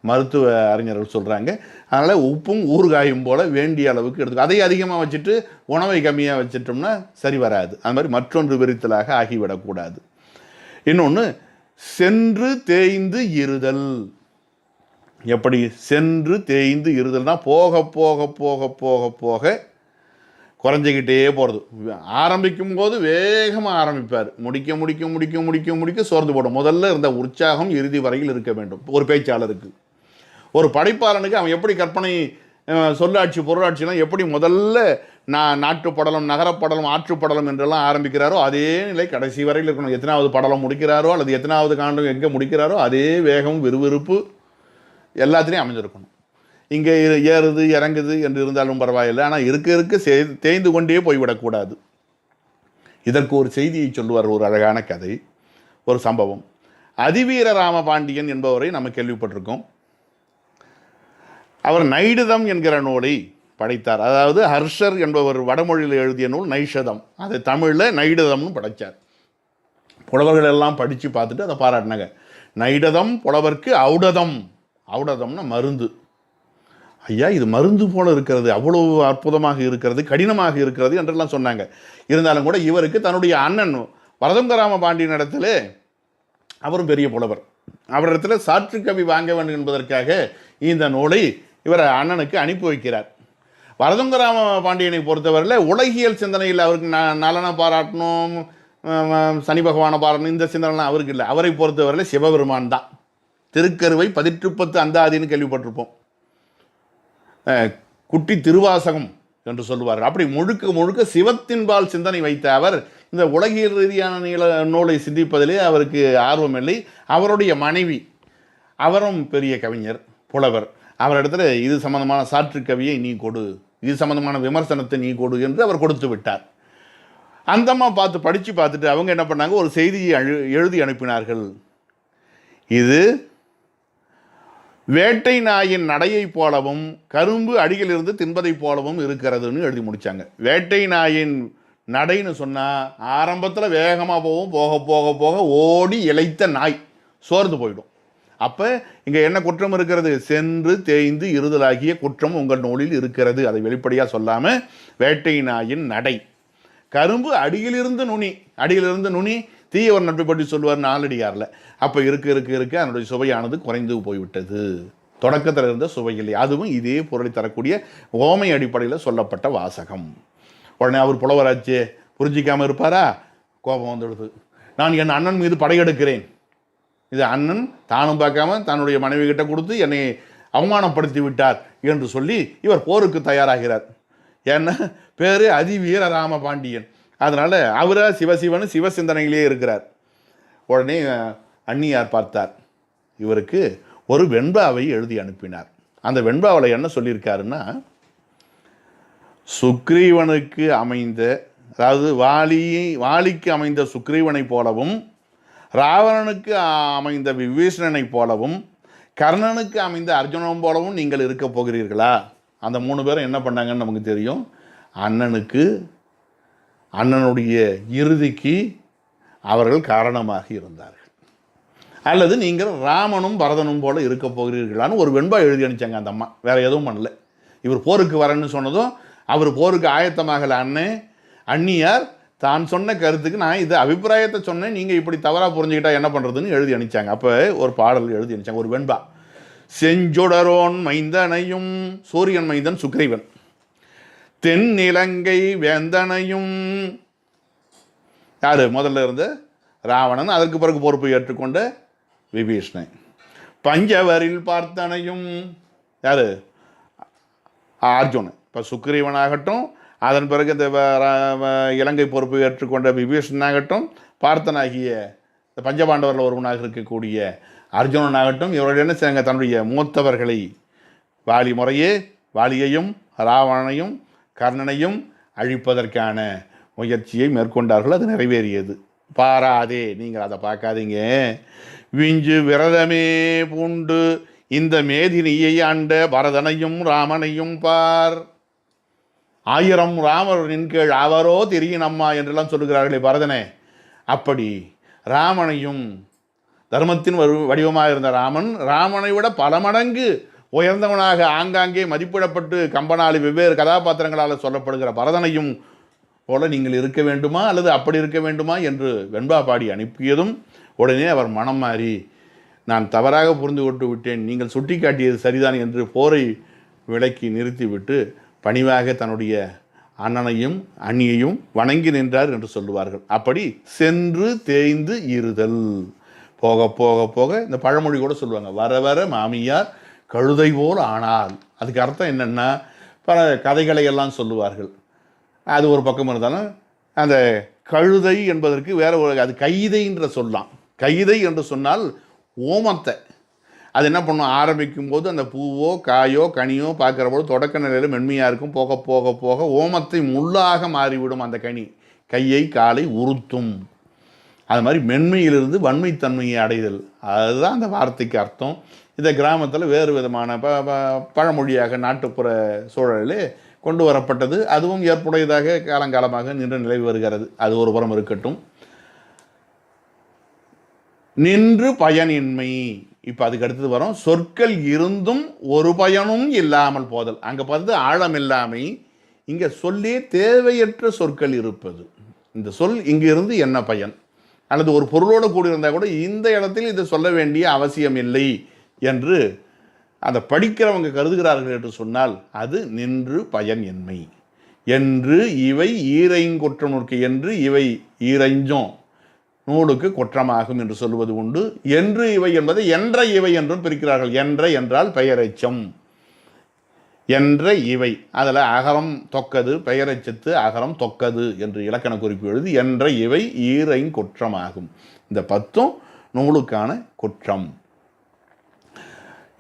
மருத்துவ அறிஞர்கள் சொல்கிறாங்க. அதனால் உப்பும் ஊறுகாயும் போல் வேண்டிய அளவுக்கு எடுத்துக்கோ. அதை அதிகமாக வச்சுட்டு உணவை கம்மியாக வச்சிட்டோம்னா சரி வராது. அது மாதிரி மற்றொன்று விரித்தலாக ஆகிவிடக்கூடாது. இன்னொன்று சென்று தேய்ந்து இருதல். எப்படி சென்று தேய்ந்து இருதல்னா போக போக போக போக போக குறைஞ்சிக்கிட்டே போகிறது. ஆரம்பிக்கும் போது வேகமாக ஆரம்பிப்பார், முடிக்க முடிக்க முடிக்க முடிக்க முடிக்க சோர்ந்து போடும். முதல்ல இருந்த உற்சாகம் இறுதி வரையில் இருக்க வேண்டும் ஒரு பேச்சாளருக்கு. ஒரு படைப்பாளனுக்கு அவன் எப்படி கற்பனை, சொல்லாட்சி, பொருளாட்சியெல்லாம் எப்படி முதல்ல நாட்டுப்படலம், நகரப்படலம், ஆற்றுப்படலம் என்றெல்லாம் ஆரம்பிக்கிறாரோ அதே நிலை கடைசி வரையில் இருக்கணும். எத்தனாவது படலம் முடிக்கிறாரோ அல்லது எத்தனாவது காண்டம் எங்கே முடிக்கிறாரோ அதே வேகம், விறுவிறுப்பு எல்லாத்துலேயும் அமைஞ்சிருக்கணும். இங்கே ஏறுது இறங்குது என்று இருந்தாலும் பரவாயில்லை, ஆனால் இருக்க தேய்ந்து கொண்டே போய்விடக்கூடாது. இதற்கு ஒரு செய்தியை சொல்லுவார், ஒரு அழகான கதை, ஒரு சம்பவம். அதிவீர ராமபாண்டியன் என்பவரை நம்ம கேள்விப்பட்டிருக்கோம். அவர் நைடுதம் என்கிற நூலை படைத்தார். அதாவது ஹர்ஷர் என்பவர் வடமொழியில் எழுதிய நூல் நைஷதம், அதை தமிழில் நைடுதம்னு படைத்தார். புலவர்கள் எல்லாம் படித்து பார்த்துட்டு அதை பாராட்டினாங்க. நைடதம் புலவர்க்கு ஔடதம். ஔடதம்னா மருந்து. ஐயா இது மருந்து போல இருக்கிறது, அவ்வளவு அற்புதமாக இருக்கிறது, கடினமாக இருக்கிறது என்றெல்லாம் சொன்னாங்க. இருந்தாலும் கூட இவருக்கு தன்னுடைய அண்ணன் வரதங்கராம பாண்டியன் இடத்துல, அவரும் பெரிய புலவர், அவரிடத்தில் சாற்று கவி வாங்க வேண்டும் என்பதற்காக இந்த நூலை இவர் அண்ணனுக்கு அனுப்பி வைக்கிறார். வரதங்கராம பாண்டியனை பொறுத்தவரையில் உலகியல் சிந்தனையில் அவருக்கு நலனை பாராட்டணும், சனி பகவானை பாராட்டணும், இந்த சிந்தனைலாம் அவருக்கு இல்லை. அவரை பொறுத்தவரையில் சிவபெருமான் தான். திருக்கருவை 18 அந்தாதின்னு கேள்விப்பட்டிருப்போம். குட்டி திருவாசகம் என்று சொல்லுவார்கள். அப்படி முழுக்க முழுக்க சிவத்தின்பால் சிந்தனை வைத்த அவர் இந்த உலகியல் ரீதியான நூலை சிந்திப்பதிலே அவருக்கு ஆர்வம் இல்லை. அவருடைய மனைவி, அவரும் பெரிய கவிஞர், புலவர், அவரிடத்துல இது சம்பந்தமான சாற்று கவியை நீ கொடு, இது சம்பந்தமான விமர்சனத்தை நீ கொடு என்று அவர் கொடுத்து விட்டார். அந்தம்மா படித்து பார்த்துட்டு அவங்க என்ன பண்ணாங்க, ஒரு செய்தியை எழுதி அனுப்பினார்கள். இது வேட்டை நாயின் நடையை போலவும் கரும்பு அடியிலிருந்து தின்பதை போலவும் இருக்கிறதுன்னு எழுதி முடித்தாங்க. வேட்டை நாயின் நடைன்னு சொன்னால் ஆரம்பத்தில் வேகமாக போகும், போக போக போக ஓடி இளைத்த நாய் சோர்ந்து போயிடும். அப்போ இங்கே என்ன குற்றம் இருக்கிறது? சென்று தேய்ந்து இருதலாகிய குற்றம் உங்கள் நூலில் இருக்கிறது. அதை வெளிப்படையாக சொல்லாமல் வேட்டை நாயின் நடை, கரும்பு அடியிலிருந்து நுனி தீயவர் நட்பை பற்றி சொல்லுவார் நாலடியாரில். அப்போ இருக்க அதனுடைய சுவையானது குறைந்து போய்விட்டது. தொடக்கத்தில் இருந்த சுவையில்லை. அதுவும் இதே பொருளை தரக்கூடிய ஓமை அடிப்படையில் சொல்லப்பட்ட வாசகம். உடனே அவர் புலவராச்சே புரிஞ்சிக்காமல் இருப்பாரா? கோபம் வந்துடுது. நான் என் அண்ணன் மீது படையெடுக்கிறேன். இது அண்ணன் தானும் பார்க்காம தன்னுடைய மனைவி கிட்ட கொடுத்து என்னை அவமானப்படுத்தி விட்டார் என்று சொல்லி இவர் போருக்கு தயாராகிறார். ஏன்னா பேர் அதிவீர ராமபாண்டியன். அதனால் அவராக சிவசிவன் சிவசிந்தனையிலே இருக்கிறார். உடனே அண்ணியார் பார்த்தார், இவருக்கு ஒரு வெண்பாவை எழுதி அனுப்பினார். அந்த வெண்பாவில் என்ன சொல்லியிருக்காருன்னா, சுக்ரீவனுக்கு அமைந்த, அதாவது வாலிக்கு அமைந்த சுக்ரீவனை போலவும், ராவணனுக்கு அமைந்த விபீஷணனை போலவும், கர்ணனுக்கு அமைந்த அர்ஜுனன் போலவும் நீங்கள் இருக்க போகிறீர்களா? அந்த 3 பேரும் என்ன பண்ணாங்கன்னு நமக்கு தெரியும். அண்ணனுடைய இறுதிக்கு அவர்கள் காரணமாக இருந்தார்கள். அல்லது நீங்கள் ராமனும் பரதனும் போல இருக்க போகிறீர்களான்னு ஒரு வெண்பா எழுதி அனுப்பிச்சாங்க அந்த அம்மா. வேறு எதுவும் பண்ணல. இவர் போருக்கு வரேன்னு சொன்னதும் அவர் போருக்கு ஆயத்தமாகலை. அண்ணியார் தான் சொன்ன கருத்துக்கு நான் இது அபிப்பிராயத்தை சொன்னேன், நீங்கள் இப்படி தவறாக புரிஞ்சுக்கிட்டா என்ன பண்ணுறதுன்னு எழுதி அனுப்பிச்சாங்க. அப்போ ஒரு பாடல் எழுதி அனுப்பிச்சாங்க, ஒரு வெண்பா. செஞ்சுடரோன் மைந்தனையும், சூரியன் மைந்தன் சுக்ரீவன், தென் இலங்கை வேந்தனையும், யார் முதல்ல இருந்து ராவணன், அதற்கு பிறகு பொறுப்பு ஏற்றுக்கொண்ட விபீஷ்ணன், பஞ்சவரில் பார்த்தனையும் யார் அர்ஜுனன். இப்போ சுக்ரீவனாகட்டும், அதன் பிறகு இந்த இலங்கை பொறுப்பு ஏற்றுக்கொண்ட விபீஷணனாகட்டும், பார்த்தனாகிய இந்த பஞ்சபாண்டவரில் ஒருவனாக இருக்கக்கூடிய அர்ஜுனனாகட்டும், இவர்கள் என்ன செய்ய தன்னுடைய மூத்தவர்களை வாலி முறையே வாலியையும் ராவணனையும் கர்ணனையும் அழிப்பதற்கான முயற்சியை மேற்கொண்டார்கள். அது நிறைவேறியது. பாராதே, நீங்கள் அதை பார்க்காதீங்க. விஞ்சு விரதமே பூண்டு இந்த மேதினியை ஆண்ட பரதனையும் ராமனையும் பார். 1000 ராமரின் கீழ் அவரோ தெரியும் அம்மா என்றெல்லாம் சொல்லுகிறார்களே பரதனே, அப்படி ராமனையும், தர்மத்தின் வடிவமாக இருந்த ராமனை விட பல மடங்கு உயர்ந்தவனாக ஆங்காங்கே மதிப்பிடப்பட்டு கம்பனாலி வெவ்வேறு கதாபாத்திரங்களால் சொல்லப்படுகிற பரதனையும் போல நீங்கள் இருக்க வேண்டுமா அல்லது அப்படி இருக்க வேண்டுமா என்று வெண்பா பாடி அனுப்பியதும் உடனே அவர் மனம் மாறி, நான் தவறாக புரிந்து கொண்டு விட்டேன், நீங்கள் சுட்டி காட்டியது சரிதான் என்று போரை விலக்கி நிறுத்திவிட்டு பணிவாக தன்னுடைய அண்ணனையும் அண்ணியையும் வணங்கி நின்றார் என்று சொல்லுவார்கள். அப்படி சென்று தேய்ந்து இருதல். போக போக போக இந்த பழமொழி கூட சொல்லுவாங்க, வர வர மாமியார் கழுதை போல் ஆனால். அதுக்கு அர்த்தம் என்னென்னா, பல கதைகளை எல்லாம் சொல்லுவார்கள். அது ஒரு பக்கம் இருந்தாலும் அந்த கழுதை என்பதற்கு வேற ஒரு, அது கைதைன்ற சொல்லலாம். கைதை என்று சொன்னால் ஓமத்தை. அது என்ன பண்ணும், ஆரம்பிக்கும் போது அந்த பூவோ காயோ கனியோ பார்க்குற போது தொடக்க நிலையில் மென்மையாக இருக்கும். போக போக போக ஓமத்தை முள்ளாக மாறிவிடும் அந்த கனி. கையை காலை உறுத்தும். அது மாதிரி மென்மையிலிருந்து வன்மைத்தன்மையை அடைதல், அதுதான் அந்த வார்த்தைக்கு அர்த்தம். இந்த கிராமத்தில் வேறு விதமான பழமொழியாக நாட்டுப்புற சூழலிலே கொண்டு வரப்பட்டது. அதுவும் ஏற்புடையதாக காலங்காலமாக நின்று நிலவி வருகிறது. அது ஒரு புறம் இருக்கட்டும். நின்று பயனின்மை. இப்போ அதுக்கு அடுத்தது வரும், சொற்கள் இருந்தும் ஒரு பயனும் இல்லாமல் போதல். அங்கே பார்த்து ஆழம் இல்லாமை, இங்கே சொல்லே தேவையற்ற சொற்கள் இருப்பது. இந்த சொல் இங்கே இருந்து என்ன பயன், அல்லது ஒரு பொருளோடு கூடியிருந்தால் கூட இந்த இடத்தில் இதை சொல்ல வேண்டிய அவசியம் இல்லை என்று அந்த படிக்கிறவங்க கருதுகிறார்கள் என்று சொன்னால் அது நின்று பயனின்மை. என்று இவை ஈரைங்குற்றம் நூற்கு, என்று இவை ஈரைஞ்சோம் நூலுக்கு குற்றமாகும் என்று சொல்வது உண்டு. என்று இவை என்பதை என்ற இவை என்றும் பிரிக்கிறார்கள். என்ற என்றால் பெயரெச்சம். என்ற இவை, அதில் அகரம் தொக்கது, பெயரெச்சத்து அகரம் தொக்கது என்று இலக்கண குறிப்பு எழுதி என்ற இவை ஈரைங்குற்றமாகும். இந்த 10 நூலுக்கான குற்றம்.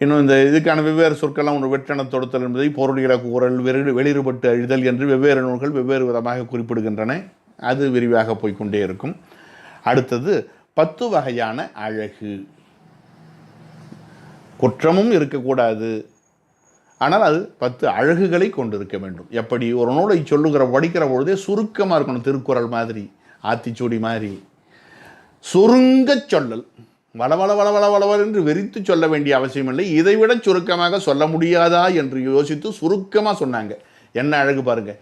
இன்னும் இந்த இதுக்கான வெவ்வேறு சொற்கள்லாம் ஒன்று வெற்றென தொடுத்தல் என்பதை பொருளியல கூறல், வெளிறுபட்டு அழிதல் என்று வெவ்வேறு நூல்கள் வெவ்வேறு விதமாக குறிப்பிடுகின்றன. அது விரிவாக போய்கொண்டே இருக்கும். அடுத்தது 10 வகையான அழகு. குற்றமும் இருக்கக்கூடாது, ஆனால் அது 10 அழகுகளை கொண்டிருக்க வேண்டும். எப்படி ஒரு நூலை படிக்கிற பொழுதே சுருக்கமாக இருக்கணும். திருக்குறள் மாதிரி, ஆத்திச்சூடி மாதிரி சுருங்க சொல்லல். வளவள வளவள வளவல் என்று வெறித்து சொல்ல வேண்டிய அவசியம் இல்லை. இதைவிட சுருக்கமாக சொல்ல முடியாதா என்று யோசித்து சுருக்கமாக சொன்னாங்க. என்ன அழகு பாருங்கள்.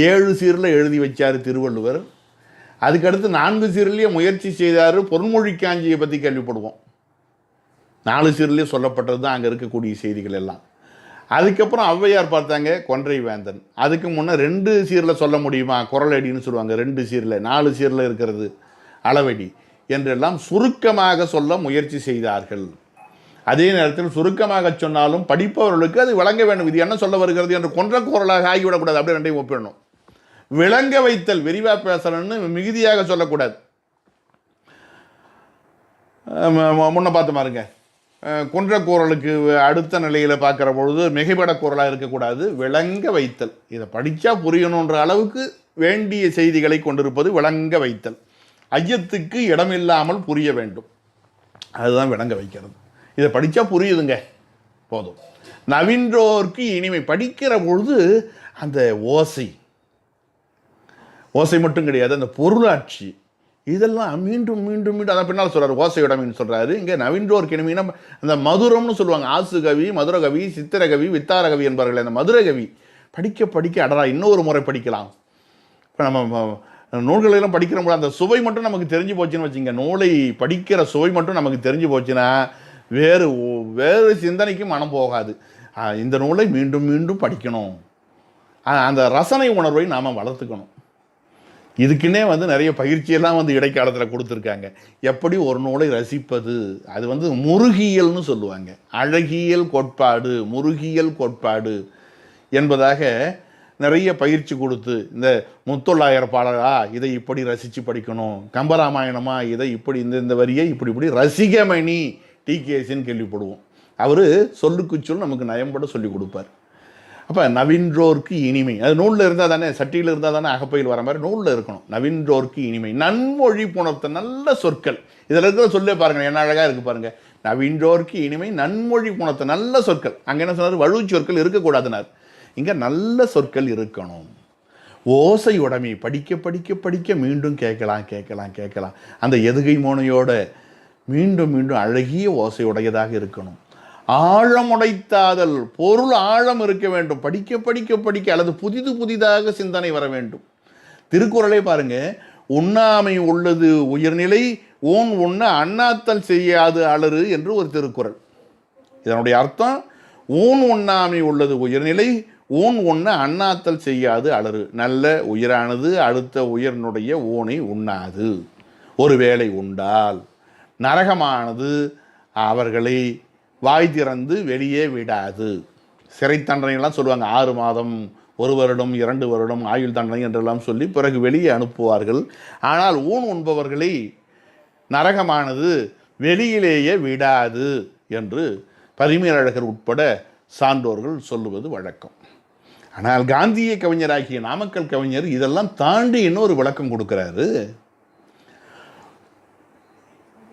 7 சீரில் எழுதி வச்சார் திருவள்ளுவர். அதுக்கடுத்து 4 சீரிலேயே முயற்சி செய்தார். பொன்மொழி காஞ்சியை பற்றி கேள்விப்படுவோம். 4 சீரிலேயே சொல்லப்பட்டது தான் அங்கே இருக்கக்கூடிய செய்திகள் எல்லாம். அதுக்கப்புறம் ஔவையார் பார்த்தாங்க கொன்றை வேந்தன். அதுக்கு முன்னே 2 சீரில் சொல்ல முடியுமா, குறளடின்னு சொல்லுவாங்க. 2 சீரில், 4 சீரில் இருக்கிறது அளவடி என்றெல்லாம் சுருக்கமாக சொல்ல முயற்சி செய்தார்கள். அதே நேரத்தில் சுருக்கமாக சொன்னாலும் படிப்பவர்களுக்கு அது விளங்க வேண்டும். இது என்ன சொல்ல வருகிறது என்று கொன்ற குரலாக ஆகிவிடக்கூடாது. அப்படியே 2ஐயும் ஒப்பிடணும். விளங்க வைத்தல், விரிவாக பேசணும்னு மிகுதியாக சொல்லக்கூடாது. முன்ன பார்த்து பாருங்க, கொன்ற குரலுக்கு அடுத்த நிலையில் பார்க்குற பொழுது மிகைப்பட குரலாக இருக்கக்கூடாது. விளங்க வைத்தல், இதை படித்தா புரியணுன்ற அளவுக்கு வேண்டிய செய்திகளை கொண்டிருப்பது விளங்க வைத்தல். ஐயத்துக்கு இடமில்லாமல் புரிய வேண்டும், அதுதான் விளங்க வைக்கிறது. இதை படித்தா புரியுதுங்க, போதும். நவின்றோர்க்கு இனிமை. படிக்கிற பொழுது அந்த ஓசை மட்டும் கிடையாது, அந்த பொருளாட்சி இதெல்லாம் மீண்டும் மீண்டும் மீண்டும் அதை பின்னால் சொல்கிறார், ஓசையுடைமைன்னு சொல்கிறாரு. இங்கே நவீன்றோர் கிணிமின்னா அந்த மதுரம்னு சொல்லுவாங்க. ஆசு கவி, மதுர கவி, சித்திர கவி, வித்தார கவி என்பவர்கள். அந்த மதுர கவி படிக்க படிக்க அடரா இன்னொரு முறை படிக்கலாம். இப்போ நம்ம நூல்களெல்லாம் படிக்கிறோம், அந்த சுவை மட்டும் நமக்கு தெரிஞ்சு போச்சுன்னு வச்சுங்க, நூலை படிக்கிற சுவை மட்டும் நமக்கு தெரிஞ்சு போச்சுன்னா வேறு வேறு சிந்தனைக்கு மனம் போகாது. இந்த நூலை மீண்டும் மீண்டும் படிக்கணும், அந்த ரசனை உணர்வை நாம் வளர்த்துக்கணும். இதுக்குன்னே நிறைய பயிற்சியெல்லாம் இடைக்காலத்தில் கொடுத்துருக்காங்க. எப்படி ஒரு நூலை ரசிப்பது, அது முருகியல்னு சொல்லுவாங்க. அழகியல் கோட்பாடு, முருகியல் கோட்பாடு என்பதாக நிறைய பயிற்சி கொடுத்து, இந்த முத்தொள்ளாயிரம் பாடலா இதை இப்படி ரசித்து படிக்கணும், கம்பராமாயணமா இதை இப்படி இந்த வரியை இப்படி ரசிகமணி டிகேசின்னு கேள்விப்படுவோம். அவர் சொல்லுக்கு சொல் நமக்கு நயம்பட சொல்லி கொடுப்பார். அப்போ நவீன்றோர்க்கு இனிமை, அது நூலில் இருந்தால் தானே, சட்டியில் இருந்தால் தானே அகப்பையில் வர மாதிரி நூலில் இருக்கணும். நவீன்றோர்க்கு இனிமை, நன்மொழி புணர்த்த நல்ல சொற்கள். இதில் இருக்கிற சொல்லே பாருங்கள், என்ன அழகாக இருக்குது பாருங்கள். நவீன்றோர்க்கு இனிமை, நன்மொழி புணர்த்த நல்ல சொற்கள். அங்கே என்ன சொன்னார், வலு சொற்கள் இருக்கக்கூடாதுனார். இங்கே நல்ல சொற்கள் இருக்கணும். ஓசை உடைமை, படிக்க படிக்க படிக்க மீண்டும் கேட்கலாம் கேட்கலாம் கேட்கலாம். அந்த எதுகை மோனையோட மீண்டும் மீண்டும் அழகிய ஓசை உடையதாக இருக்கணும். ஆழமுடைத்தாதல், பொருள் ஆழம் இருக்க வேண்டும். படிக்க படிக்க படிக்க அல்லது புதிதாக சிந்தனை வர வேண்டும். திருக்குறளே பாருங்க, உண்ணாமை உள்ளது உயர்நிலை, ஊன் உண்ண அண்ணாத்தல் செய்யாது அலறு என்று ஒரு திருக்குறள். இதனுடைய அர்த்தம், ஊன் உண்ணாமை உள்ளது உயர்நிலை, ஊன் உண்ண அண்ணாத்தல் செய்யாது அலறு. நல்ல உயிரானது அடுத்த உயிரினுடைய ஊனை உண்ணாது. ஒருவேளை உண்டால் நரகமானது அவர்களை வாய் திறந்து வெளியே விடாது. சிறை தண்டனைலாம் சொல்லுவாங்க, 6 மாதம், 1 வருடம், 2 வருடம் ஆயுள் தண்டனை என்றெல்லாம் சொல்லி பிறகு வெளியே அனுப்புவார்கள். ஆனால் ஊன் உண்பவர்களை நரகமானது வெளியிலேயே விடாது என்று பரிமேலழகர் உட்பட சான்றோர்கள் சொல்லுவது வழக்கம். ஆனால் காந்திய கவிஞராகிய நாமக்கல் கவிஞர் இதெல்லாம் தாண்டி இன்னொரு விளக்கம் கொடுக்கிறாரு.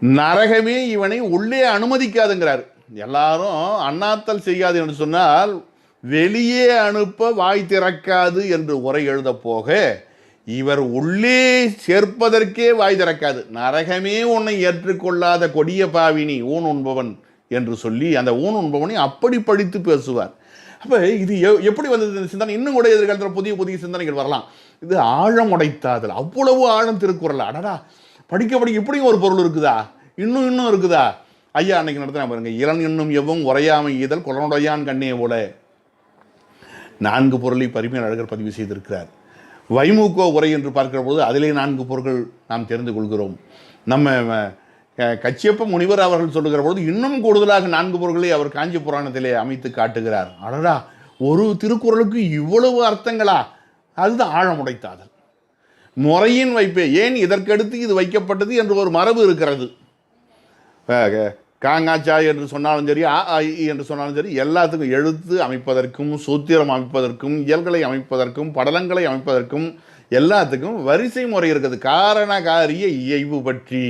நரகமே இவனை உள்ளே அனுமதிக்காதுங்கிறார். எல்லாரும் அண்ணாத்தல் செய்யாது என்று சொன்னால் வெளியே அனுப்ப வாய் திறக்காது என்று உரை எழுத போக, இவர் உள்ளே சேர்ப்பதற்கே வாய் திறக்காது. நரகமே உன்னை ஏற்றுக்கொள்ளாத கொடிய பாவினி ஊன் உண்பவன் என்று சொல்லி அந்த ஊன் உண்பவனை அப்படி படித்து பேசுவார். அப்போ இது எப்படி வந்தது சிந்தனை? இன்னும் கூட எதிர்காலத்தில் புதிய சிந்தனைகள் வரலாம். இது ஆழம் உடைத்தாதல், அவ்வளவு ஆழம் திருக்குறள். அடடா, படிக்க இப்படியும் ஒரு பொருள் இருக்குதா, இன்னும் இருக்குதா. ஐயா அன்னைக்கு நடத்தினா பாருங்க, இளன் என்னும் எவ்வும் உரையாமை ஈதல் குலனுடையான் கண்ணே போல 4 பொருளை பரிமேலழகர் பதிவு செய்திருக்கிறார். வைமுகோ உரை என்று பார்க்கிற போது அதிலே 4 பொருட்கள் நாம் தெரிந்து கொள்கிறோம். நம்ம கச்சியப்ப முனிவர் அவர்கள் சொல்லுகிற பொழுது இன்னும் கூடுதலாக 4 பொருட்களை அவர் காஞ்சி புராணத்திலே அமைத்து காட்டுகிறார். அடடா, ஒரு திருக்குறளுக்கு இவ்வளவு அர்த்தங்களா? அதுதான் ஆழம் உடைத்தாதல். முறையின் வைப்பே, ஏன் இதற்கடுத்து இது வைக்கப்பட்டது என்று ஒரு மரபு இருக்கிறது. காங்காச்சா என்று சொன்னாலும் சரி, என்று சொன்னாலும் சரி, எல்லாத்துக்கும் எழுத்து அமைப்பதற்கும் சூத்திரம் அமைப்பதற்கும் இயல்களை அமைப்பதற்கும் படலங்களை அமைப்பதற்கும் எல்லாத்துக்கும் வரிசை முறை இருக்குது. காரண காரிய இயைவு பற்றி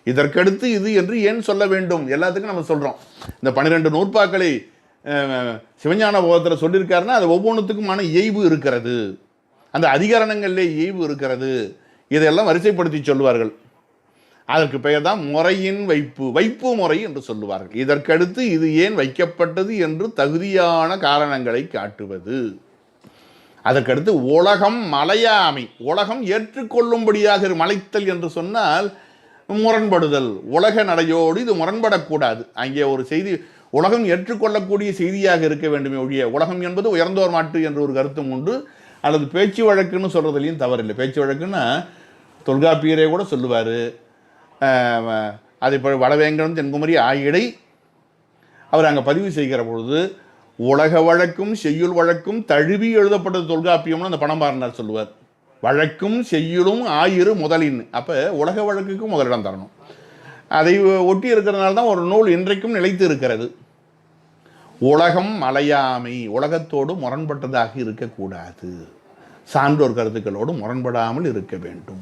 இதற்கடுத்து இது என்று ஏன் சொல்ல வேண்டும்? எல்லாத்துக்கும் நம்ம சொல்கிறோம். இந்த 12 நூற்பாக்களை சிவஞான போகத்தில் சொல்லியிருக்காருன்னா அது ஒவ்வொன்றுத்துக்குமான இயைவு இருக்கிறது, அந்த அதிகரணங்களிலே இயைவு இருக்கிறது. இதையெல்லாம் வரிசைப்படுத்தி சொல்லுவார்கள். அதற்கு பெயர் தான் முறையின் வைப்பு முறை என்று சொல்லுவார்கள். இதற்கடுத்து இது ஏன் வைக்கப்பட்டது என்று தகுதியான காரணங்களை காட்டுவது. அதற்கடுத்து உலகம் மலையாமை, உலகம் ஏற்றுக்கொள்ளும்படியாக மலைத்தல் என்று சொன்னால் முரண்படுதல். உலக நடையோடு இது முரண்படக்கூடாது. அங்கே ஒரு செய்தி உலகம் ஏற்றுக்கொள்ளக்கூடிய செய்தியாக இருக்க வேண்டுமே ஒழிய, உலகம் என்பது உயர்ந்தோர் மாட்டு என்று ஒரு கருத்தும் உண்டு. அல்லது பேச்சு வழக்குன்னு சொல்கிறதுலையும் தவறில்லை. பேச்சு வழக்குன்னா தொல்காப்பியரே கூட சொல்லுவார். அது இப்போ வடவேங்கடம் தென்குமரி ஆயிடை அவர் அங்கே பதிவு செய்கிற பொழுது உலக வழக்கும் செய்யுள் வழக்கும் தழுவி எழுதப்பட்டது தொல்காப்பியம்னு அந்த பணம்பாரனார் சொல்லுவார். வழக்கும் செய்யுளும் ஆயிரு முதலின். அப்போ உலக வழக்குக்கும் முதலிடம் தரணும். அதை ஒட்டி இருக்கிறதுனால தான் ஒரு நூல் இன்றைக்கும் நிலைத்து இருக்கிறது. உலகம் மலையாமை, உலகத்தோடு முரண்பட்டதாக இருக்கக்கூடாது, சான்றோர் கருத்துக்களோடு முரண்படாமல் இருக்க வேண்டும்.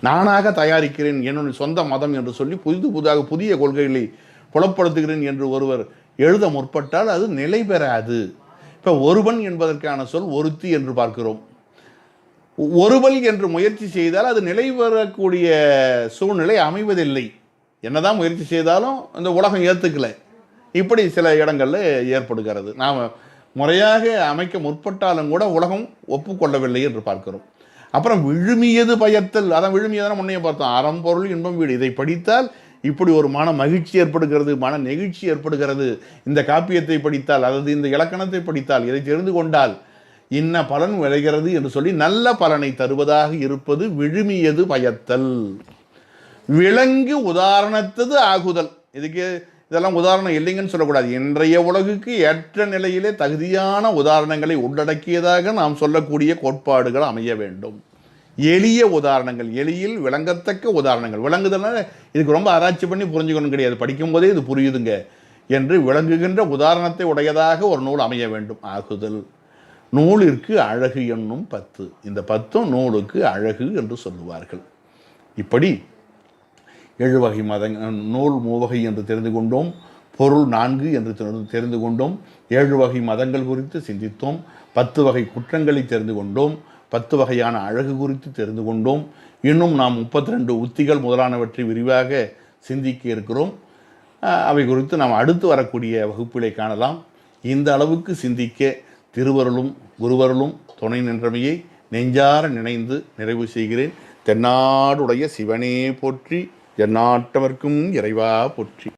நானாக தயாரிக்கிறேன் என்னுடைய சொந்த மதம் என்று சொல்லி புதிதாக புதிய கொள்கைகளை புலப்படுத்துகிறேன் என்று ஒருவர் எழுத முற்பட்டால் அது நிலை பெறாது. இப்போ ஒருவன் என்பதற்கான சொல் ஒருத்தி என்று பார்க்கிறோம். ஒருவல் என்று முயற்சி செய்தால் அது நிலை பெறக்கூடிய சூழ்நிலை அமைவதில்லை. என்னதான் முயற்சி செய்தாலும் இந்த உலகம் ஏற்றுக்கல. இப்படி சில இடங்களில் ஏற்படுகிறது. நாம் முறையாக அமைக்க முற்பட்டாலும் கூட உலகம் ஒப்புக்கொள்ளவில்லை என்று பார்க்கிறோம். அப்புறம் விழுமியது பயத்தல், அதான் விழுமியதான முன்னையே பார்த்தோம். அறம்பொருள் இன்பம் வீடு, இதை படித்தால் இப்படி ஒரு மன மகிழ்ச்சி ஏற்படுகிறது, மன நெகிழ்ச்சி ஏற்படுகிறது. இந்த காப்பியத்தை படித்தால், அதாவது இந்த இலக்கணத்தை படித்தால், இதை தெரிந்து கொண்டால் இன்ன பலன் விளைகிறது என்று சொல்லி நல்ல பலனை தருவதாக இருப்பது விழுமியது பயத்தல். விலங்கு உதாரணத்தது ஆகுதல். இதுக்கு இதெல்லாம் உதாரணம் இல்லைங்கன்னு சொல்லக்கூடாது. இன்றைய உலகுக்கு ஏற்ற நிலையிலே தகுதியான உதாரணங்களை உள்ளடக்கியதாக நாம் சொல்லக்கூடிய கோட்பாடுகள் அமைய வேண்டும். எளிய உதாரணங்கள், எளியில் விளங்கத்தக்க உதாரணங்கள். விளங்குதல்னா இதுக்கு ரொம்ப ஆராய்ச்சி பண்ணி புரிஞ்சுக்கணும் கிடையாது, படிக்கும் போதே இது புரியுதுங்க என்று விளங்குகின்ற உதாரணத்தை உடையதாக ஒரு நூல் அமைய வேண்டும். ஆகுதல். நூலிற்கு அழகு என்னும் 10. இந்த 10 நூலுக்கு அழகு என்று சொல்லுவார்கள். இப்படி 7 வகை நூல் 3 வகை என்று தெரிந்து கொண்டோம். பொருள் 4 என்று தெரிந்து கொண்டோம். 7 வகை மதங்கள் குறித்து சிந்தித்தோம். 10 வகை குற்றங்களை தெரிந்து கொண்டோம். 10 வகையான அழகு குறித்து தெரிந்து கொண்டோம். இன்னும் நாம் 32 உத்திகள் முதலானவற்றை விரிவாக சிந்திக்க இருக்கிறோம். அவை குறித்து நாம் அடுத்து வரக்கூடிய வகுப்பிலே காணலாம். இந்த அளவுக்கு சிந்திக்க திருவருளும் குருவருளும் துணை நின்றமையை நெஞ்சார நினைந்து நிறைவு செய்கிறேன். தென்னாடுடைய சிவனே போற்றி, எந்நாட்டவர்க்கும் இறைவா போற்றி.